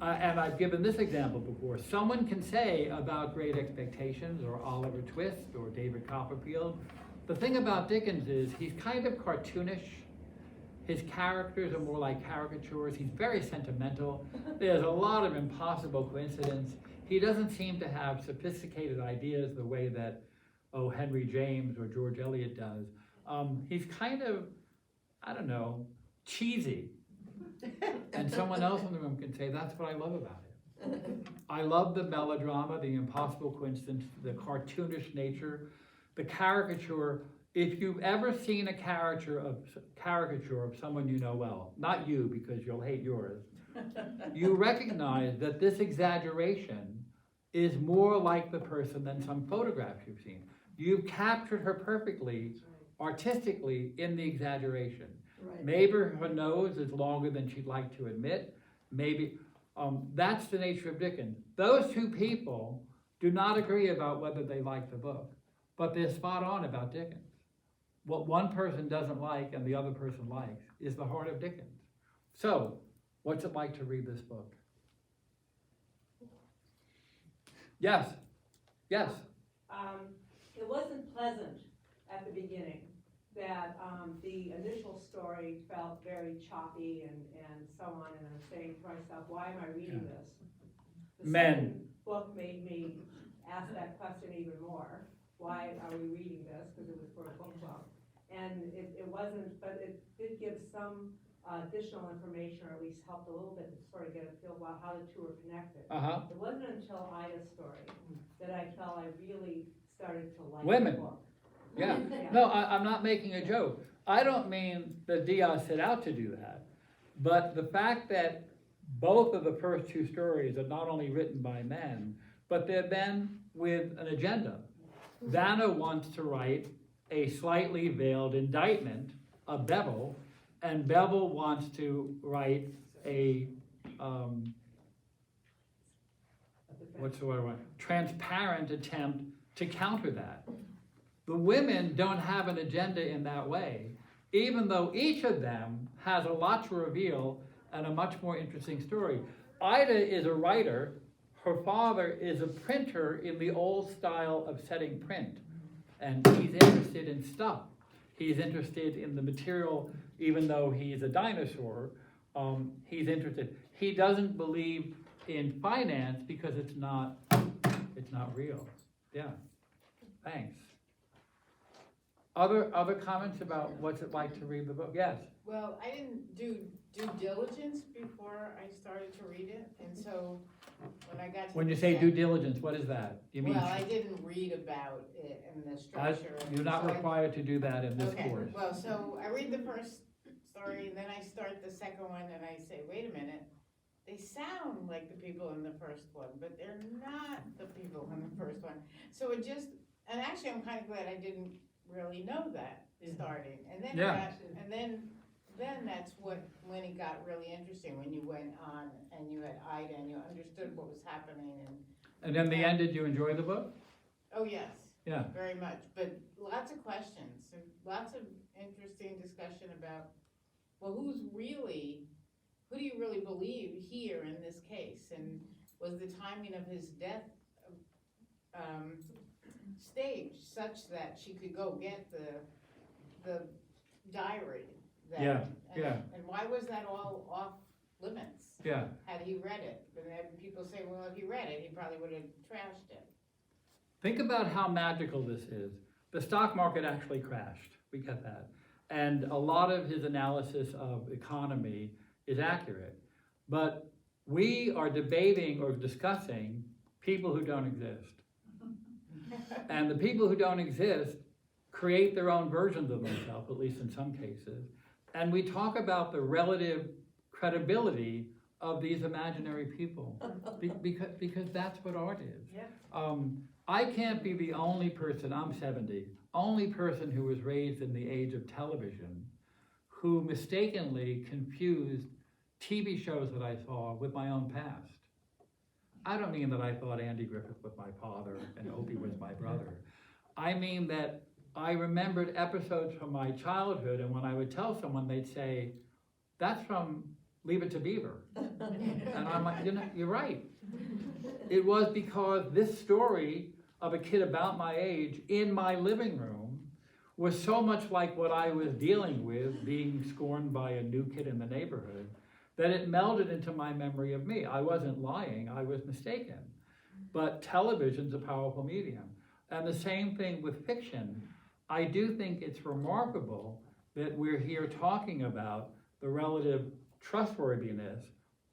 And I've given this example before. Someone can say about Great Expectations or Oliver Twist or David Copperfield, the thing about Dickens is he's kind of cartoonish. His characters are more like caricatures. He's very sentimental. There's a lot of impossible coincidence. He doesn't seem to have sophisticated ideas the way that, Henry James or George Eliot does. He's kind of, I don't know, cheesy. And someone else in the room can say, that's what I love about it. I love the melodrama, the impossible coincidence, the cartoonish nature, the caricature. If you've ever seen a caricature of someone you know well, not you because you'll hate yours, you recognize that this exaggeration is more like the person than some photographs you've seen. You've captured her perfectly, artistically, in the exaggeration. Right. Maybe her nose is longer than she'd like to admit. Maybe, that's the nature of Dickens. Those two people do not agree about whether they like the book, but they're spot on about Dickens. What one person doesn't like and the other person likes is the heart of Dickens. So, what's it like to read this book? Yes, yes. It wasn't pleasant at the beginning. That the initial story felt very choppy and so on, and I'm saying to myself, why am I reading this? The second book made me ask that question even more. Why are we reading this? Because it was for a book club. And it wasn't, but it did give some additional information, or at least helped a little bit to sort of get a feel about how the two are connected. It wasn't until Ida's story that I felt I really started to like Women. the book. Yeah, no, I'm not making a joke. I don't mean that Diaz set out to do that, but the fact that both of the first two stories are not only written by men, but they're then with an agenda. Vanna wants to write a slightly veiled indictment of Bevel, and Bevel wants to write a, what's the word I want? Transparent attempt to counter that. The women don't have an agenda in that way, even though each of them has a lot to reveal and a much more interesting story. Ida is a writer. Her father is a printer in the old style of setting print, and he's interested in stuff. He's interested in the material, even though he's a dinosaur. He's interested. He doesn't believe in finance because it's not real. Yeah. Thanks. Other comments about what's it like to read the book? Yes. Well, I didn't do due diligence before I started to read it, and so when I got to When you the say due end- diligence, what is that? You mean? Well, I didn't read about it and the structure. and You're not so I- required to do that in this Okay, course. well, so I read the first story, and then I start the second one, and I say, wait a minute, they sound like the people in the first one, but they're not the people in the first one. So it just, and actually, I'm kind of glad I didn't really know that starting, and then Yeah. then that's when it got really interesting, when you went on and you had Ida and you understood what was happening And in the end, did you enjoy the book? oh, yes. Yeah. Very much, but lots of questions, and lots of interesting discussion about, well, who do you really believe here in this case? And was the timing of his death staged such that she could go get the diary? And why was that all off limits? Yeah. Had he read it? And then people say, well, if he read it, he probably would have trashed it. Think about how magical this is. The stock market actually crashed. We get that. And a lot of his analysis of economy is accurate. But we are debating or discussing people who don't exist. And the people who don't exist create their own versions of themselves, at least in some cases. And we talk about the relative credibility of these imaginary people, because that's what art is. Yeah. I can't be the only person, I'm 70, only person who was raised in the age of television who mistakenly confused TV shows that I saw with my own past. I don't mean that I thought Andy Griffith was my father and Opie was my brother. I mean that I remembered episodes from my childhood, and when I would tell someone, they'd say, that's from Leave It to Beaver. And I'm like, you're right. It was because this story of a kid about my age in my living room was so much like what I was dealing with, being scorned by a new kid in the neighborhood, that it melded into my memory of me. I wasn't lying, I was mistaken. But television's a powerful medium. And the same thing with fiction. I do think it's remarkable that we're here talking about the relative trustworthiness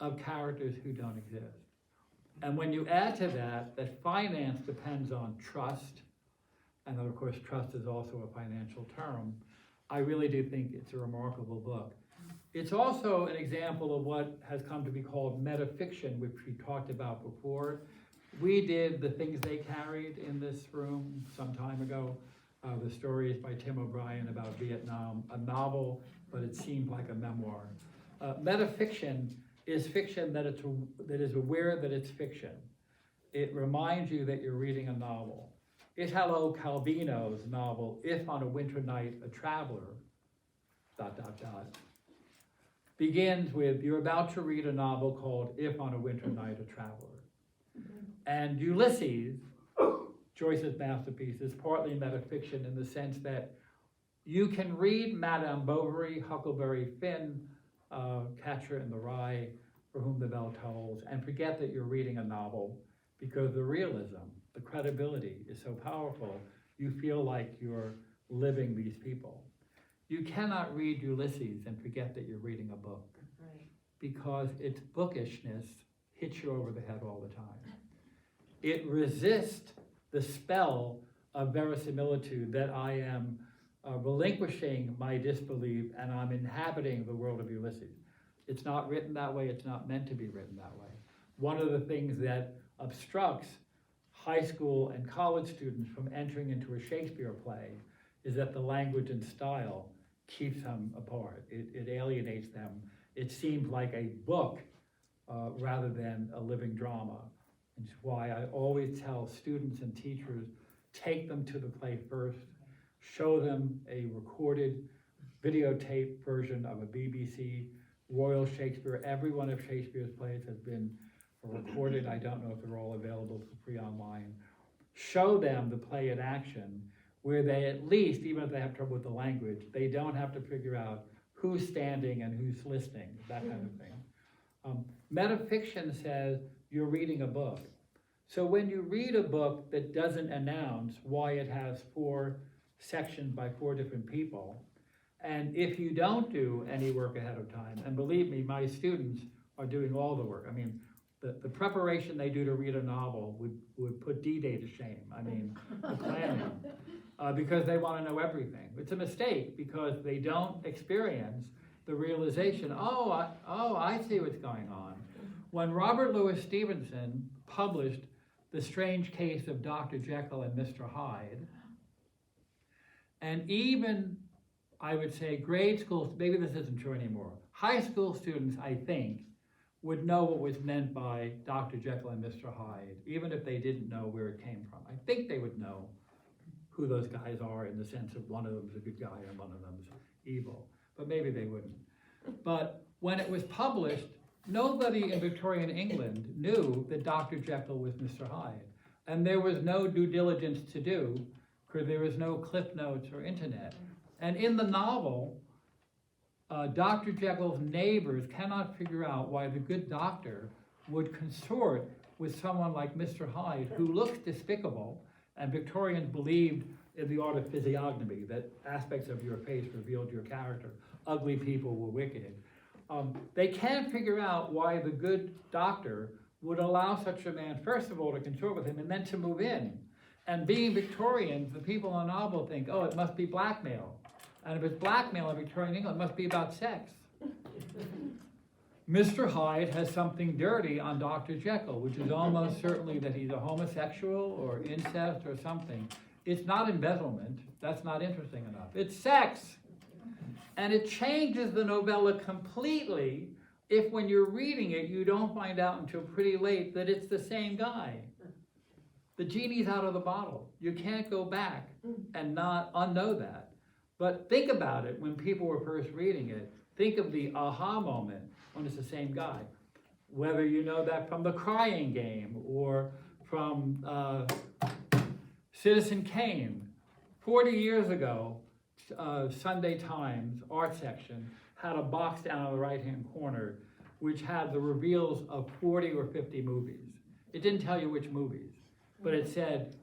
of characters who don't exist. And when you add to that finance depends on trust, and of course trust is also a financial term, I really do think it's a remarkable book. It's also an example of what has come to be called metafiction, which we talked about before. We did The Things They Carried in this room some time ago. The story is by Tim O'Brien about Vietnam, a novel, but it seemed like a memoir. Metafiction is fiction that is aware that it's fiction. It reminds you that you're reading a novel. Italo Calvino's novel, If on a Winter Night a Traveler, ... begins with, you're about to read a novel called If on a Winter Night a Traveler. And Ulysses, Joyce's masterpiece, is partly metafiction in the sense that you can read Madame Bovary, Huckleberry Finn, Catcher in the Rye, For Whom the Bell Tolls, and forget that you're reading a novel because the realism, the credibility is so powerful, you feel like you're living these people. You cannot read Ulysses and forget that you're reading a book, Right. because its bookishness hits you over the head all the time. It resists the spell of verisimilitude that I am relinquishing my disbelief, and I'm inhabiting the world of Ulysses. It's not written that way, it's not meant to be written that way. One of the things that obstructs high school and college students from entering into a Shakespeare play is that the language and style keeps them apart. It alienates them. It seems like a book rather than a living drama. Which is why I always tell students and teachers, take them to the play first, show them a recorded videotape version of a BBC Royal Shakespeare. Every one of Shakespeare's plays has been recorded. I don't know if they're all available for free online. Show them the play in action, where they at least, even if they have trouble with the language, they don't have to figure out who's standing and who's listening, that kind of thing. Metafiction says you're reading a book. So when you read a book that doesn't announce why it has 4 sections by 4 different people, and if you don't do any work ahead of time, and believe me, my students are doing all the work. I mean, the preparation they do to read a novel would put D-Day to shame. I mean, the planning, because they want to know everything. It's a mistake because they don't experience the realization, I see what's going on. When Robert Louis Stevenson published The Strange Case of Dr. Jekyll and Mr. Hyde, and even, I would say, grade school, maybe this isn't true anymore, high school students, I think, would know what was meant by Dr. Jekyll and Mr. Hyde, even if they didn't know where it came from. I think they would know who those guys are in the sense of one of them's a good guy and one of them's evil, but maybe they wouldn't. But when it was published, nobody in Victorian England knew that Dr. Jekyll was Mr. Hyde. And there was no due diligence to do, because there was no Cliff Notes or internet. And in the novel, Dr. Jekyll's neighbors cannot figure out why the good doctor would consort with someone like Mr. Hyde, who looks despicable, and Victorians believed in the art of physiognomy, that aspects of your face revealed your character. Ugly people were wicked. They can't figure out why the good doctor would allow such a man, first of all, to consort with him, and then to move in. And being Victorians, the people in the novel think, oh, it must be blackmail. And if it's blackmail in Victorian England, it must be about sex. Mr. Hyde has something dirty on Dr. Jekyll, which is almost certainly that he's a homosexual or incest or something. It's not embezzlement. That's not interesting enough. It's sex. And it changes the novella completely if when you're reading it, you don't find out until pretty late that it's the same guy. The genie's out of the bottle. You can't go back and not unknow that. But think about it when people were first reading it. Think of the aha moment when it's the same guy. Whether you know that from The Crying Game or from Citizen Kane. 40 years ago, Sunday Times art section had a box down on the right-hand corner which had the reveals of 40 or 50 movies. It didn't tell you which movies, but it said,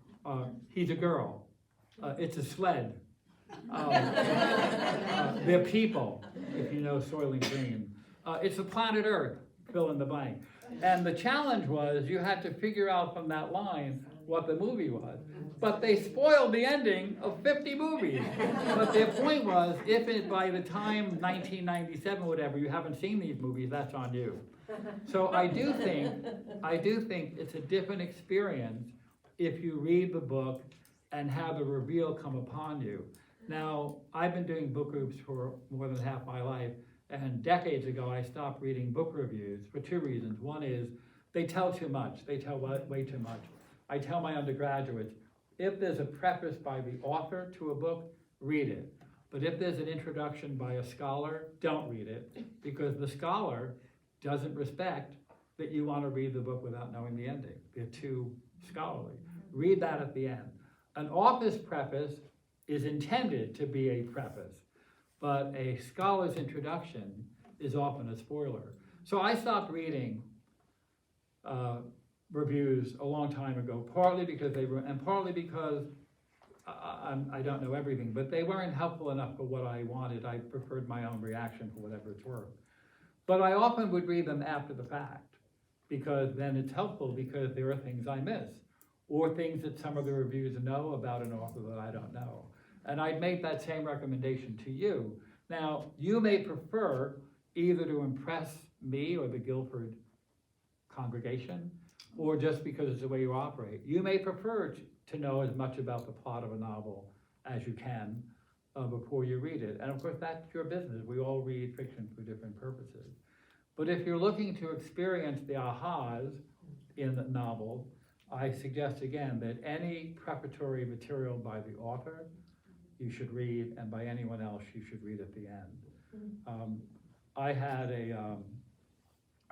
he's a girl, it's a sled, they're people, if you know Soylent Green. It's the planet Earth, fill in the blank. And the challenge was you had to figure out from that line what the movie was. But they spoiled the ending of 50 movies. But their point was, if it, by the time 1997 or whatever, you haven't seen these movies, that's on you. So I do think it's a different experience if you read the book and have the reveal come upon you. Now, I've been doing book groups for more than half my life, and decades ago I stopped reading book reviews for 2 reasons. One is they tell too much. They tell way too much. I tell my undergraduates, if there's a preface by the author to a book, read it. But if there's an introduction by a scholar, don't read it, because the scholar doesn't respect that you want to read the book without knowing the ending. They're too scholarly. Read that at the end. An author's preface is intended to be a preface, but a scholar's introduction is often a spoiler. So I stopped reading reviews a long time ago, partly because they were, and partly because I don't know everything, but they weren't helpful enough for what I wanted. I preferred my own reaction for whatever it's worth. But I often would read them after the fact, because then it's helpful because there are things I miss, or things that some of the reviews know about an author that I don't know. And I made that same recommendation to you. Now, you may prefer either to impress me or the Guilford congregation, or just because it's the way you operate. You may prefer to know as much about the plot of a novel as you can before you read it. And of course, that's your business. We all read fiction for different purposes. But if you're looking to experience the ahas in the novel, I suggest again that any preparatory material by the author you should read, and by anyone else you should read at the end. I had a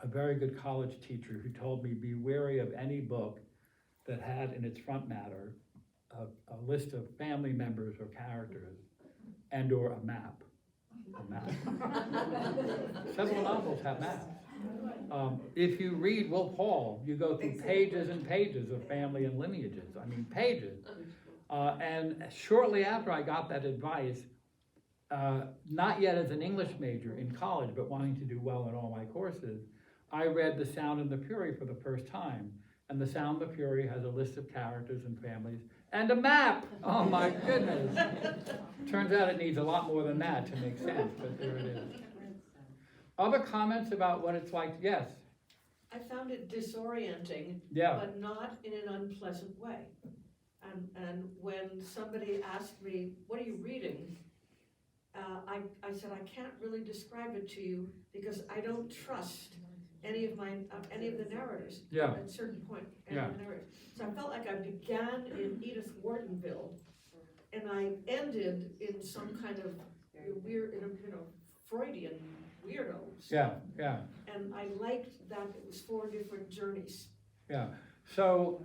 very good college teacher who told me, be wary of any book that had in its front matter a list of family members or characters and or a map. Several novels have maps. If you read Wolf Hall, you go through pages and pages of family and lineages, I mean pages. And shortly after I got that advice, not yet as an English major in college, but wanting to do well in all my courses, I read The Sound and the Fury for the first time. And The Sound and the Fury has a list of characters and families and a map. Oh my goodness. Turns out it needs a lot more than that to make sense, but there it is. Other comments about what it's like? Yes. I found it disorienting, Yeah. but not in an unpleasant way. And when somebody asked me, what are you reading? I said, I can't really describe it to you because I don't trust any of the narrators. Yeah. At a certain point. Yeah. So I felt like I began in Edith Whartonville and I ended in some kind of weird, Freudian weirdo stuff. Yeah. And I liked that it was 4 different journeys. Yeah. So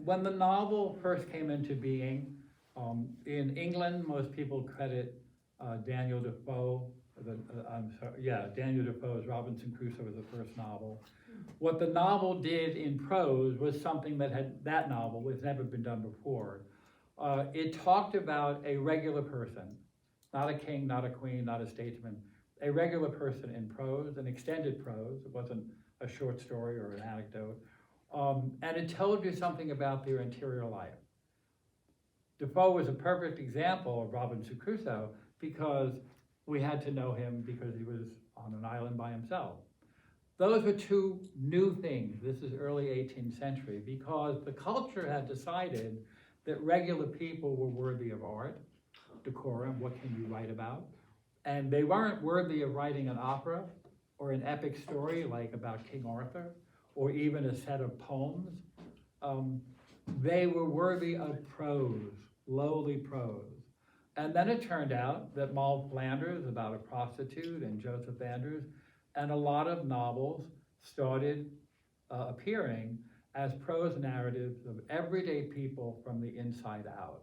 when the novel first came into being, in England, most people credit Daniel Defoe. Daniel Defoe's Robinson Crusoe was the first novel. What the novel did in prose was something that novel has never been done before. It talked about a regular person, not a king, not a queen, not a statesman, a regular person in prose, an extended prose. It wasn't a short story or an anecdote. And it told you something about their interior life. Defoe was a perfect example of Robinson Crusoe because we had to know him because he was on an island by himself. Those were two new things. This is early 18th century because the culture had decided that regular people were worthy of art, decorum, what can you write about? And they weren't worthy of writing an opera or an epic story like about King Arthur or even a set of poems. They were worthy of prose, lowly prose. And then it turned out that Moll Flanders about a prostitute and Joseph Andrews and a lot of novels started appearing as prose narratives of everyday people from the inside out.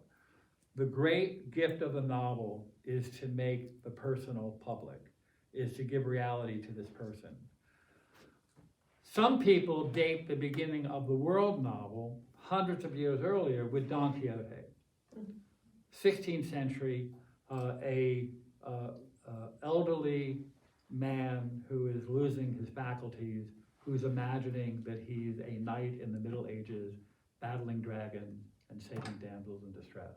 The great gift of the novel is to make the personal public, is to give reality to this person. Some people date the beginning of the world novel hundreds of years earlier with Don Quixote. 16th century, a elderly man who is losing his faculties, who's imagining that he's a knight in the Middle Ages, battling dragons and saving damsels in distress.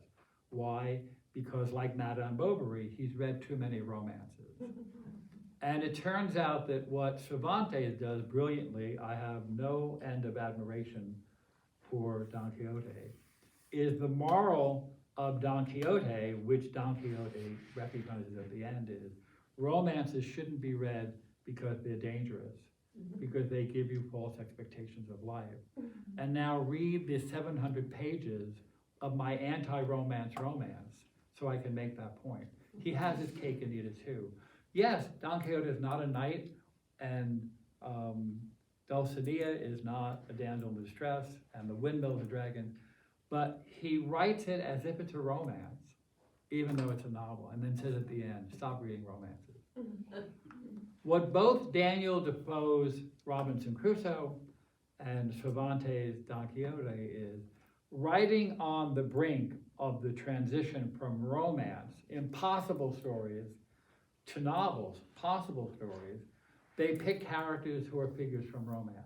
Why? Because like Madame Bovary, he's read too many romances. And it turns out that what Cervantes does brilliantly, I have no end of admiration for Don Quixote, is the moral of Don Quixote, which Don Quixote recognizes at the end, is romances shouldn't be read because they're dangerous, because they give you false expectations of life. And now read the 700 pages of my anti-romance romance so I can make that point. He has his cake and eat it too. Yes, Don Quixote is not a knight, and Dulcinea is not a damsel in distress, and the windmill is a dragon, but he writes it as if it's a romance, even though it's a novel, and then says at the end, stop reading romances. What both Daniel Defoe's Robinson Crusoe and Cervantes' Don Quixote is writing on the brink of the transition from romance, impossible stories, to novels, possible stories. They pick characters who are figures from romance.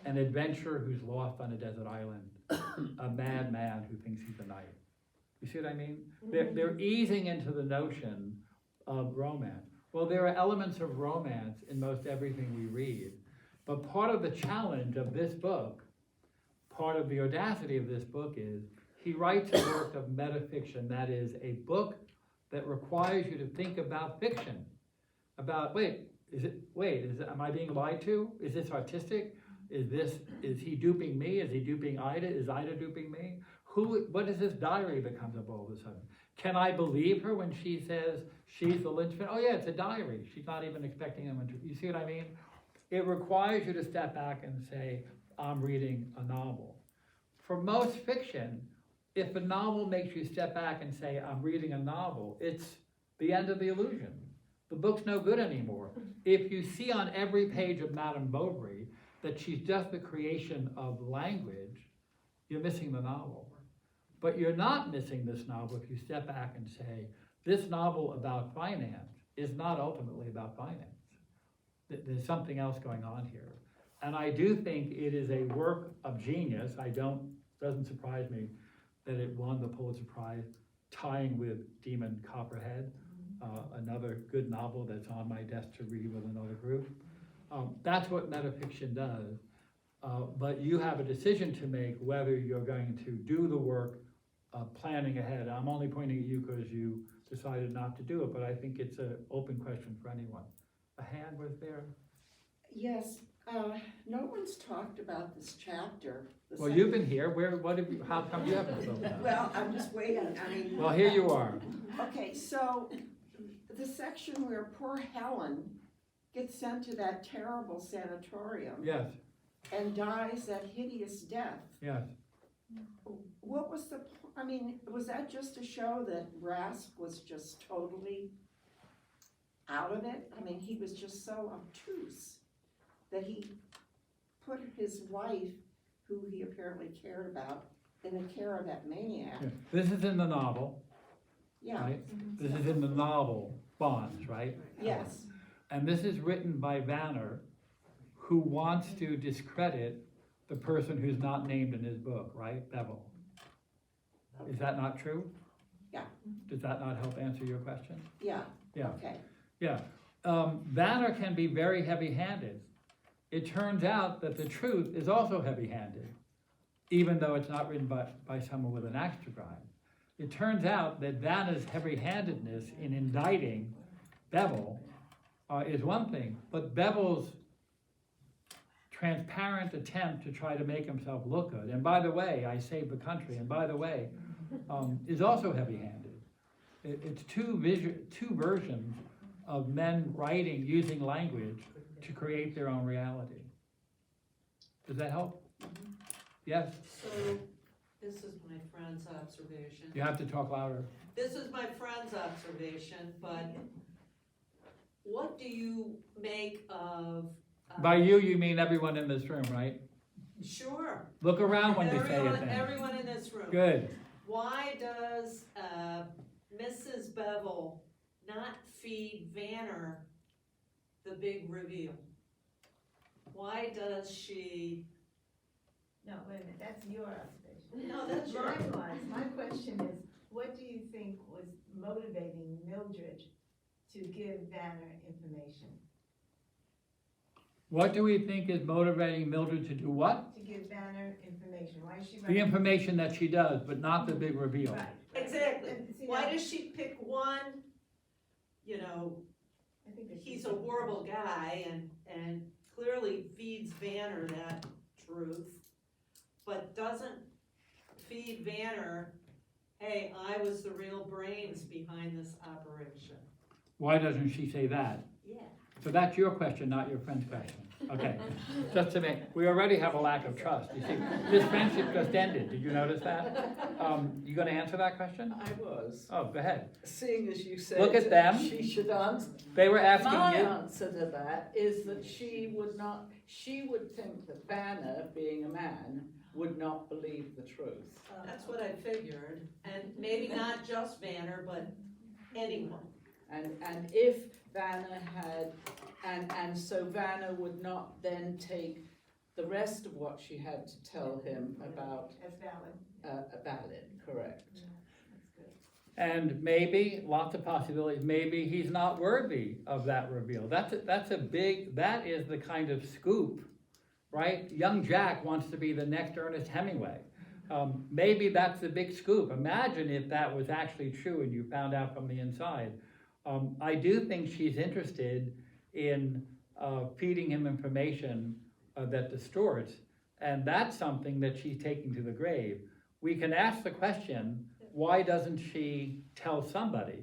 An adventurer who's lost on a desert island, a madman who thinks he's a knight. You see what I mean? They're easing into the notion of romance. Well, there are elements of romance in most everything we read, but part of the challenge of this book, part of the audacity of this book is, he writes a work of metafiction, that is a book that requires you to think about fiction. About, am I being lied to? Is this artistic? Is he duping me? Is he duping Ida? Is Ida duping me? What is this diary that comes up all of a sudden? Can I believe her when she says she's the linchpin? Oh yeah, it's a diary. She's not even expecting him to, you see what I mean? It requires you to step back and say, I'm reading a novel. For most fiction, if a novel makes you step back and say, I'm reading a novel, it's the end of the illusion. The book's no good anymore. If you see on every page of Madame Bovary that she's just the creation of language, you're missing the novel. But you're not missing this novel if you step back and say, this novel about finance is not ultimately about finance. There's something else going on here. And I do think it is a work of genius. Doesn't surprise me that it won the Pulitzer Prize, tying with Demon Copperhead, another good novel that's on my desk to read with another group. That's what metafiction does. But you have a decision to make whether you're going to do the work of planning ahead. I'm only pointing at you because you decided not to do it, but I think it's an open question for anyone. A hand was there? Yes, no one's talked about this chapter. Well, you've been here. How come you haven't spoken about it? Well, I'm just waiting, Well, here you are. Okay, so the section where poor Helen gets sent to that terrible sanatorium. Yes, And dies that hideous death. yes. What was was that just to show that Rask was just totally out of it? I mean, he was just so obtuse that he put his wife, who he apparently cared about, in the care of that maniac. Yeah. This is in the novel, Yeah, right? This is in the novel, Bonds, right? yes, And this is written by Vanner, who wants to discredit the person who's not named in his book, right? Bevel. Is that not true? Yeah. Does that not help answer your question? yeah, Yeah. okay. Yeah. Vanner can be very heavy-handed. It turns out that the truth is also heavy-handed, even though it's not written by someone with an axe to grind. It turns out that Vanner's heavy-handedness in indicting Bevel is one thing, but Bevel's transparent attempt to try to make himself look good, and by the way, I saved the country, and by the way, is also heavy-handed. It's two versions of men writing, using language to create their own reality. Does that help? Yes? So, this is my friend's observation. You have to talk louder. This is my friend's observation, but what do you make of? By you mean everyone in this room, right? Sure. Look around when you say it then. Everyone in this room. Good. Why does Mrs. Bevel not feed Vanner the big reveal? Why does she? No, wait a minute, that's your observation. No, that's your. Mine was, my question is, what do you think was motivating Mildred to give Vanner information? What do we think is motivating Mildred to do what? To give Vanner information, why is she The writing? information that she does, but not the big reveal. Right. Exactly. And see, Why I- does she pick one? You know, I think that he's she's- a horrible guy and clearly feeds Vanner that truth, but doesn't feed Vanner, hey, I was the real brains behind this operation. Why doesn't she say that? Yeah. So that's your question, not your friend's question. Okay, just to make, we already have a lack of trust. You see, this friendship just ended. Did you notice that? You gonna answer that question? I was, Oh, go ahead. seeing as you said. Look at them. She should answer. They were My asking you. answer to that is that she would think that Vanner, being a man, would not believe the truth. That's what I figured, and maybe not just Vanner, but anyone. And if Vanner had, and so Vanner would not then take the rest of what she had to tell him about That's valid. valid, correct. And maybe, lots of possibilities, maybe he's not worthy of that reveal. That is the kind of scoop, right? Young Jack wants to be the next Ernest Hemingway. Maybe that's the big scoop. Imagine if that was actually true and you found out from the inside. I do think she's interested in feeding him information that distorts, and that's something that she's taking to the grave. We can ask the question, why doesn't she tell somebody?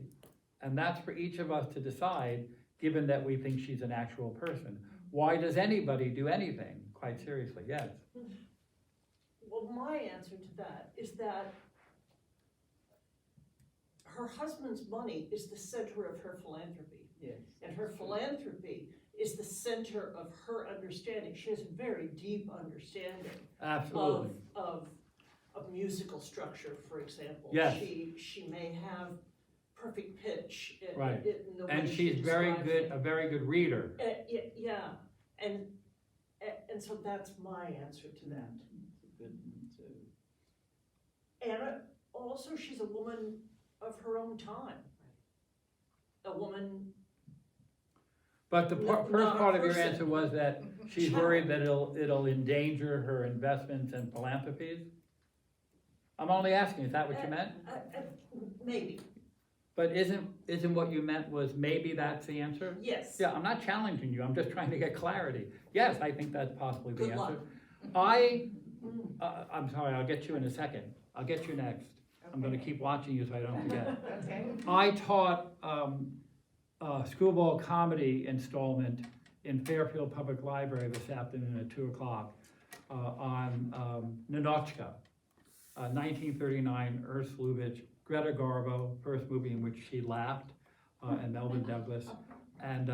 And that's for each of us to decide, given that we think she's an actual person. Why does anybody do anything? Quite seriously, yes. Well, my answer to that is that her husband's money is the center of her philanthropy. Yes. And her philanthropy is the center of her understanding. She has a very deep understanding Absolutely. of musical structure, for example. Yes. She may have perfect pitch in, Right. in the way And she she's very describes good, it. a very good reader. Yeah, and so that's my answer to that. It's a good one too. And also, she's a woman of her own time. A woman. But the Not first a part of your person. answer was that she's worried that it'll endanger her investments and philanthropies? I'm only asking, is that what you meant? Maybe, But isn't what you meant was maybe that's the answer? yes. Yeah, I'm not challenging you, I'm just trying to get clarity. Yes, I think that's possibly the Good answer. luck. I'm sorry, I'll get you in a second. I'll get you next. I'm gonna keep watching you so I don't forget. Okay. I taught a screwball comedy installment in Fairfield Public Library this afternoon at 2 o'clock on Ninotchka, 1939, Ernst Lubitsch, Greta Garbo, first movie in which she laughed, and Melvin Douglas. And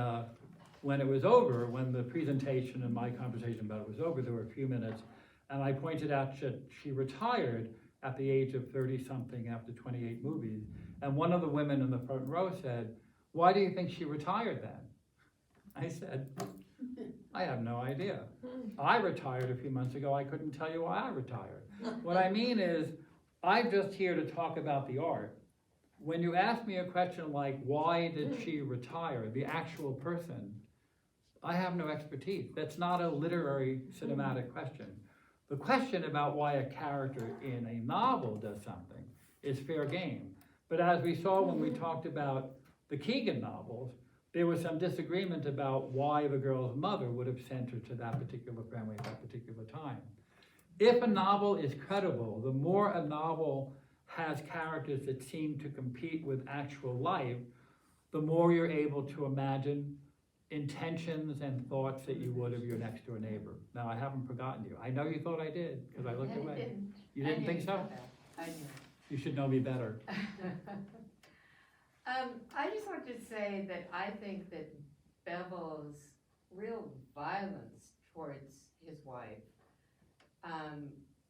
when it was over, when the presentation and my conversation about it was over, there were a few minutes, and I pointed out that she retired at the age of 30-something after 28 movies. And one of the women in the front row said, "Why do you think she retired then?" I said, "I have no idea. I retired a few months ago, I couldn't tell you why I retired." What I mean is, I'm just here to talk about the art. When you ask me a question like, why did she retire, the actual person, I have no expertise. That's not a literary cinematic question. The question about why a character in a novel does something is fair game. But as we saw when we talked about the Keegan novels, there was some disagreement about why the girl's mother would have sent her to that particular family at that particular time. If a novel is credible, the more a novel has characters that seem to compete with actual life, the more you're able to imagine intentions and thoughts that you would of your next door neighbor. Now, I haven't forgotten you. I know you thought I did, because I looked away. You didn't think so? I knew. You should know me better. I just want to say that I think that Bevel's real violence towards his wife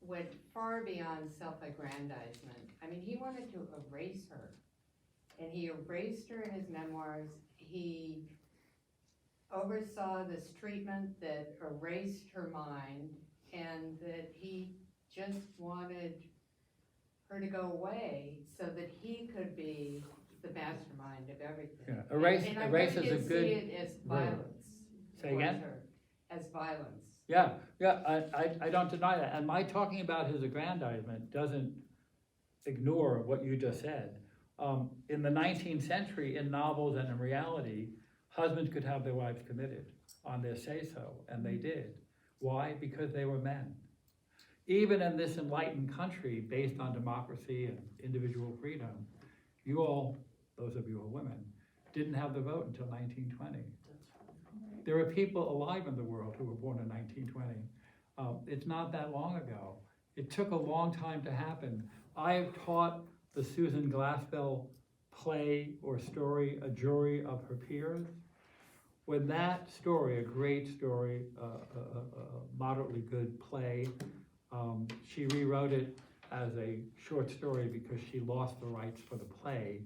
went far beyond self-aggrandizement. I mean, he wanted to erase her, and he erased her in his memoirs. He oversaw this treatment that erased her mind, and that he just wanted her to go away so that he could be the mastermind of everything. Yeah, erase And I is really a did good see it as violence. Say towards again? her, as violence. Yeah, I don't deny that. And my talking about his aggrandizement doesn't ignore what you just said. In the 19th century, in novels and in reality, husbands could have their wives committed on their say-so, and they did. Why? Because they were men. Even in this enlightened country, based on democracy and individual freedom, you all, those of you who are women, didn't have the vote until 1920. There are people alive in the world who were born in 1920. It's not that long ago. It took a long time to happen. I have taught the Susan Glaspell play or story, A Jury of Her Peers. When that story, a great story, a moderately good play, she rewrote it as a short story because she lost the rights for the play,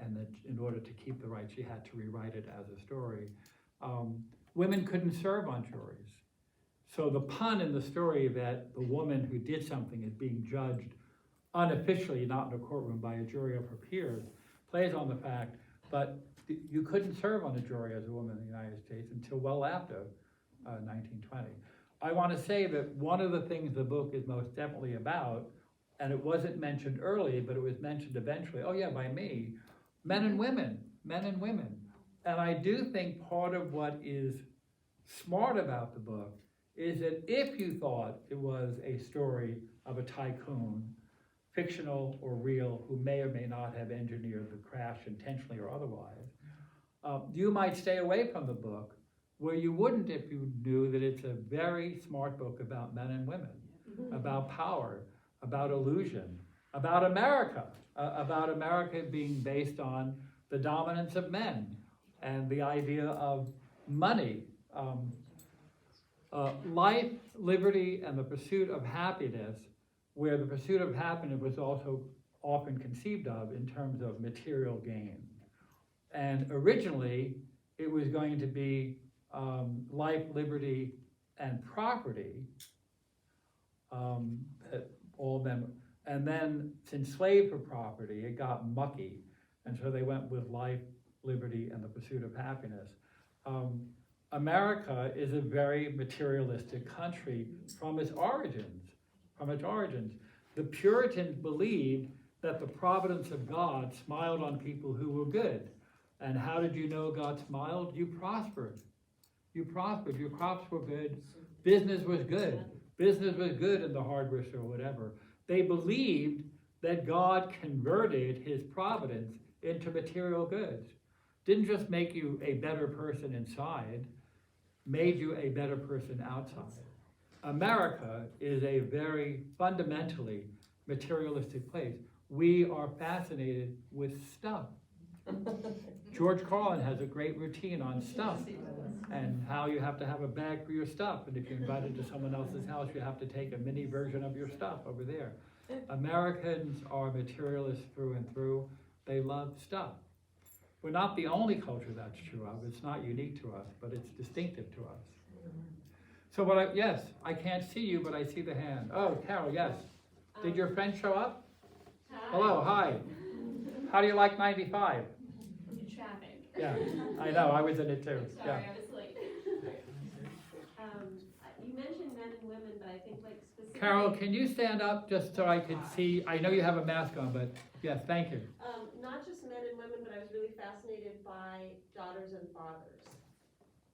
and that in order to keep the rights, she had to rewrite it as a story. Women couldn't serve on juries. So the pun in the story that the woman who did something is being judged unofficially, not in a courtroom by a jury of her peers, plays on the fact, but you couldn't serve on a jury as a woman in the United States until well after 1920. I want to say that one of the things the book is most definitely about, and it wasn't mentioned early, but it was mentioned eventually, oh yeah, by me, men and women. And I do think part of what is smart about the book is that if you thought it was a story of a tycoon, fictional or real, who may or may not have engineered the crash intentionally or otherwise, you might stay away from the book, where you wouldn't if you knew that it's a very smart book about men and women, about power, about illusion, about America being based on the dominance of men and the idea of money. Life, liberty, and the pursuit of happiness, where the pursuit of happiness was also often conceived of in terms of material gain. And originally, it was going to be life, liberty, and property, all of them. And then, since slave for property, it got mucky, and so they went with life, liberty, and the pursuit of happiness. America is a very materialistic country from its origins. The Puritans believed that the providence of God smiled on people who were good. And how did you know God smiled? You prospered. Your crops were good, business was good in the hardware store or whatever. They believed that God converted his providence into material goods. Didn't just make you a better person inside, made you a better person outside. America is a very fundamentally materialistic place. We are fascinated with stuff. George Carlin has a great routine on stuff and how you have to have a bag for your stuff, and if you're invited to someone else's house, you have to take a mini version of your stuff over there. Americans are materialists through and through. They love stuff. We're not the only culture that's true of. It's not unique to us, but it's distinctive to us. So yes, I can't see you, but I see the hand. Oh, Carol, yes. Did your friend show up? Hi. Hello, hi. How do you like 95? In traffic. Yeah, I know, I was in it too. Sorry, Yeah. I was late. You mentioned men and women, but I think like specifically. Carol, can you stand up just so I could see? I know you have a mask on, but yes, thank you. Not just men and women, but I was really fascinated by daughters and fathers.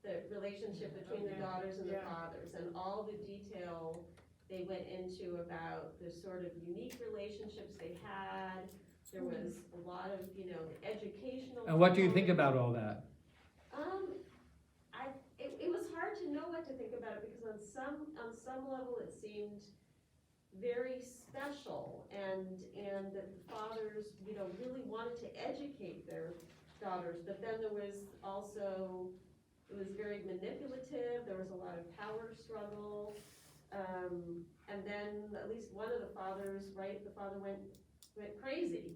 The relationship between the daughters and the fathers, and all the detail they went into about the sort of unique relationships they had. There was a lot of, the educational. And what do you think about all that? It was hard to know what to think about it, because on some level it seemed very special, and that the fathers, really wanted to educate their daughters, but then there was also, it was very manipulative, there was a lot of power struggle, and then at least one of the fathers, right, the father went crazy.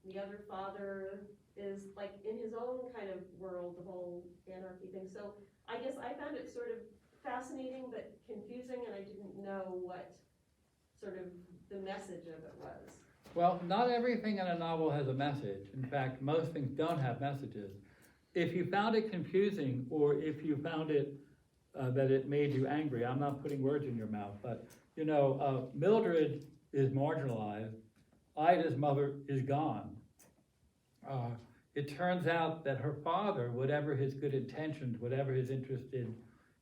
The other father is like in his own kind of world, the whole anarchy thing. So I guess I found it sort of fascinating but confusing, and I didn't know what sort of the message of it was. Well, not everything in a novel has a message. In fact, most things don't have messages. If you found it confusing, or if you found it that it made you angry, I'm not putting words in your mouth, but Mildred is marginalized. Ida's mother is gone. It turns out that her father, whatever his good intentions, whatever his interest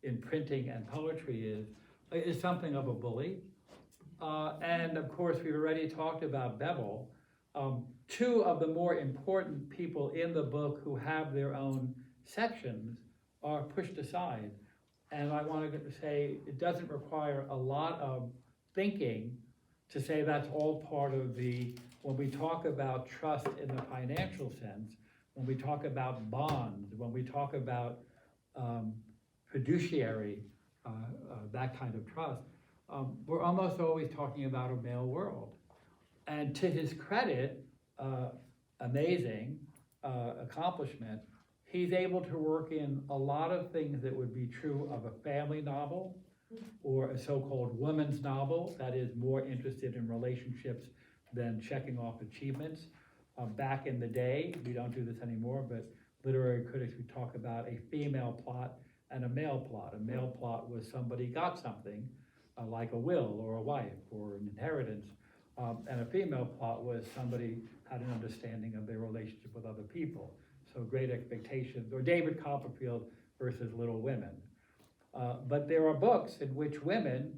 in printing and poetry is something of a bully. And of course, we've already talked about Bevel. Two of the more important people in the book who have their own sections are pushed aside. And I want to say it doesn't require a lot of thinking to say that's all part of when we talk about trust in the financial sense, when we talk about bonds, when we talk about fiduciary, that kind of trust, we're almost always talking about a male world. And to his credit, amazing accomplishment, he's able to work in a lot of things that would be true of a family novel, or a so-called women's novel that is more interested in relationships than checking off achievements. Back in the day, we don't do this anymore, but literary critics would talk about a female plot and a male plot. A male plot was somebody got something, like a will or a wife or an inheritance, and a female plot was somebody had an understanding of their relationship with other people. So Great Expectations, or David Copperfield versus Little Women. But there are books in which women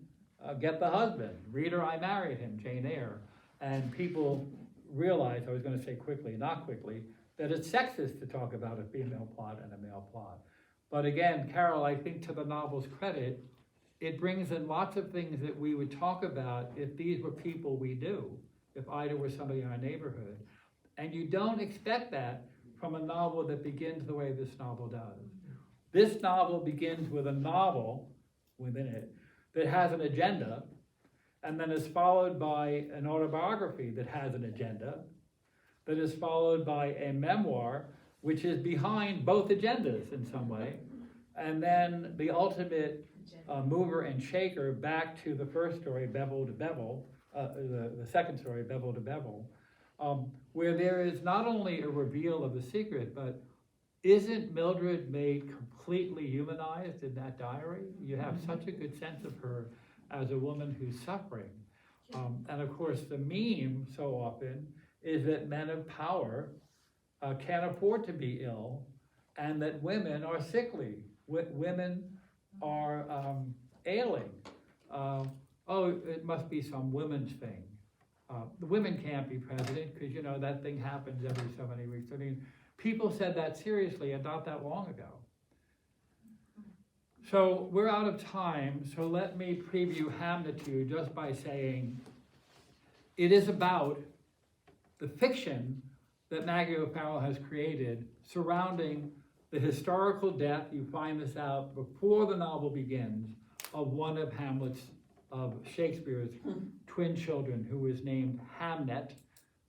get the husband. Reader, I Married Him, Jane Eyre. And people realize, I was going to say quickly, not quickly, that it's sexist to talk about a female plot and a male plot. But again, Carol, I think to the novel's credit, it brings in lots of things that we would talk about if these were people we knew, if Ida were somebody in our neighborhood. And you don't expect that from a novel that begins the way this novel does. This novel begins with a novel within it that has an agenda, and then is followed by an autobiography that has an agenda, that is followed by a memoir, which is behind both agendas in some way, and then the ultimate mover and shaker back to the first story, Bevel to Bevel, the second story, Bevel to Bevel, where there is not only a reveal of the secret, but isn't Mildred made completely humanized in that diary? You have such a good sense of her as a woman who's suffering. And of course, the meme so often is that men of power can't afford to be ill, and that women are sickly. Women are ailing. It must be some women's thing. The women can't be president because, you know, that thing happens every so many weeks. I mean, people said that seriously and not that long ago. So we're out of time, so let me preview Hamnet to you just by saying it is about the fiction that Maggie O'Farrell has created surrounding the historical death, you find this out before the novel begins, of one of Shakespeare's twin children, who was named Hamnet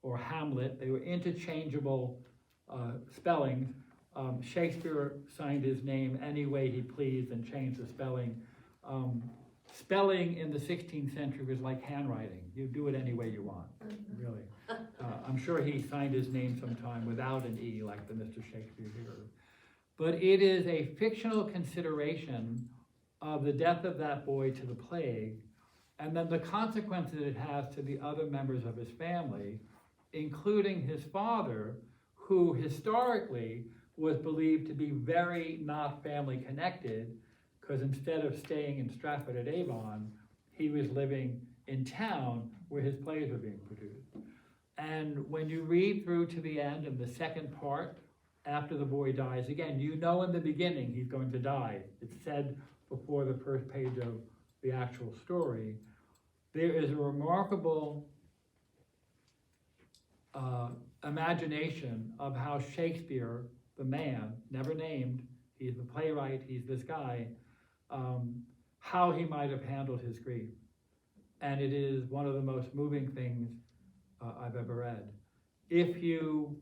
or Hamlet. They were interchangeable spellings. Shakespeare signed his name any way he pleased and changed the spelling. Spelling in the 16th century was like handwriting. You do it any way you want, really. I'm sure he signed his name sometime without an E, like the Mr. Shakespeare here. But it is a fictional consideration of the death of that boy to the plague, and then the consequences it has to the other members of his family, including his father, who historically was believed to be very not family connected, because instead of staying in Stratford-on-Avon, he was living in town where his plays were being produced. And when you read through to the end in the second part, after the boy dies, again, you know in the beginning he's going to die. It's said before the first page of the actual story. There is a remarkable imagination of how Shakespeare, the man, never named, he's the playwright, he's this guy, how he might have handled his grief. And it is one of the most moving things I've ever read. If you,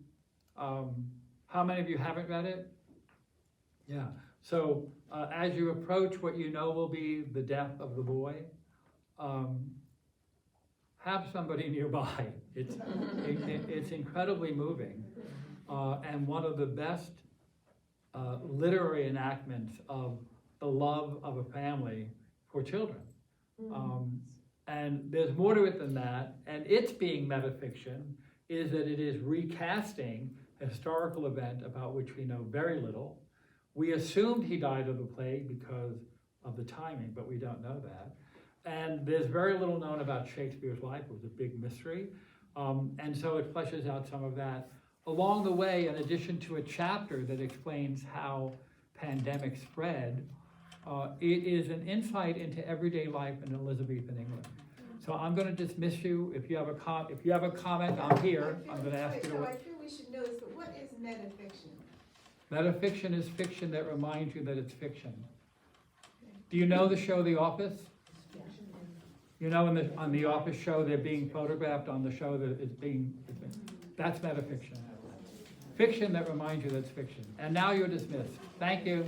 how many of you haven't read it? Yeah, so as you approach what you know will be the death of the boy, have somebody nearby. It's incredibly moving, and one of the best literary enactments of the love of a family for children. And there's more to it than that, and its being metafiction is that it is recasting a historical event about which we know very little. We assumed he died of the plague because of the timing, but we don't know that. And there's very little known about Shakespeare's life. It was a big mystery. And so it fleshes out some of that. Along the way, in addition to a chapter that explains how pandemics spread, it is an insight into everyday life in Elizabethan England. So I'm going to dismiss you. If you have a comment, I'm here. I'm going to ask you to. So I feel we should know this, but what is metafiction? Metafiction is fiction that reminds you that it's fiction. Do you know the show The Office? You know, on the Office show, they're being photographed on the show that it's being. That's metafiction. Fiction that reminds you that's fiction. And now you're dismissed. Thank you.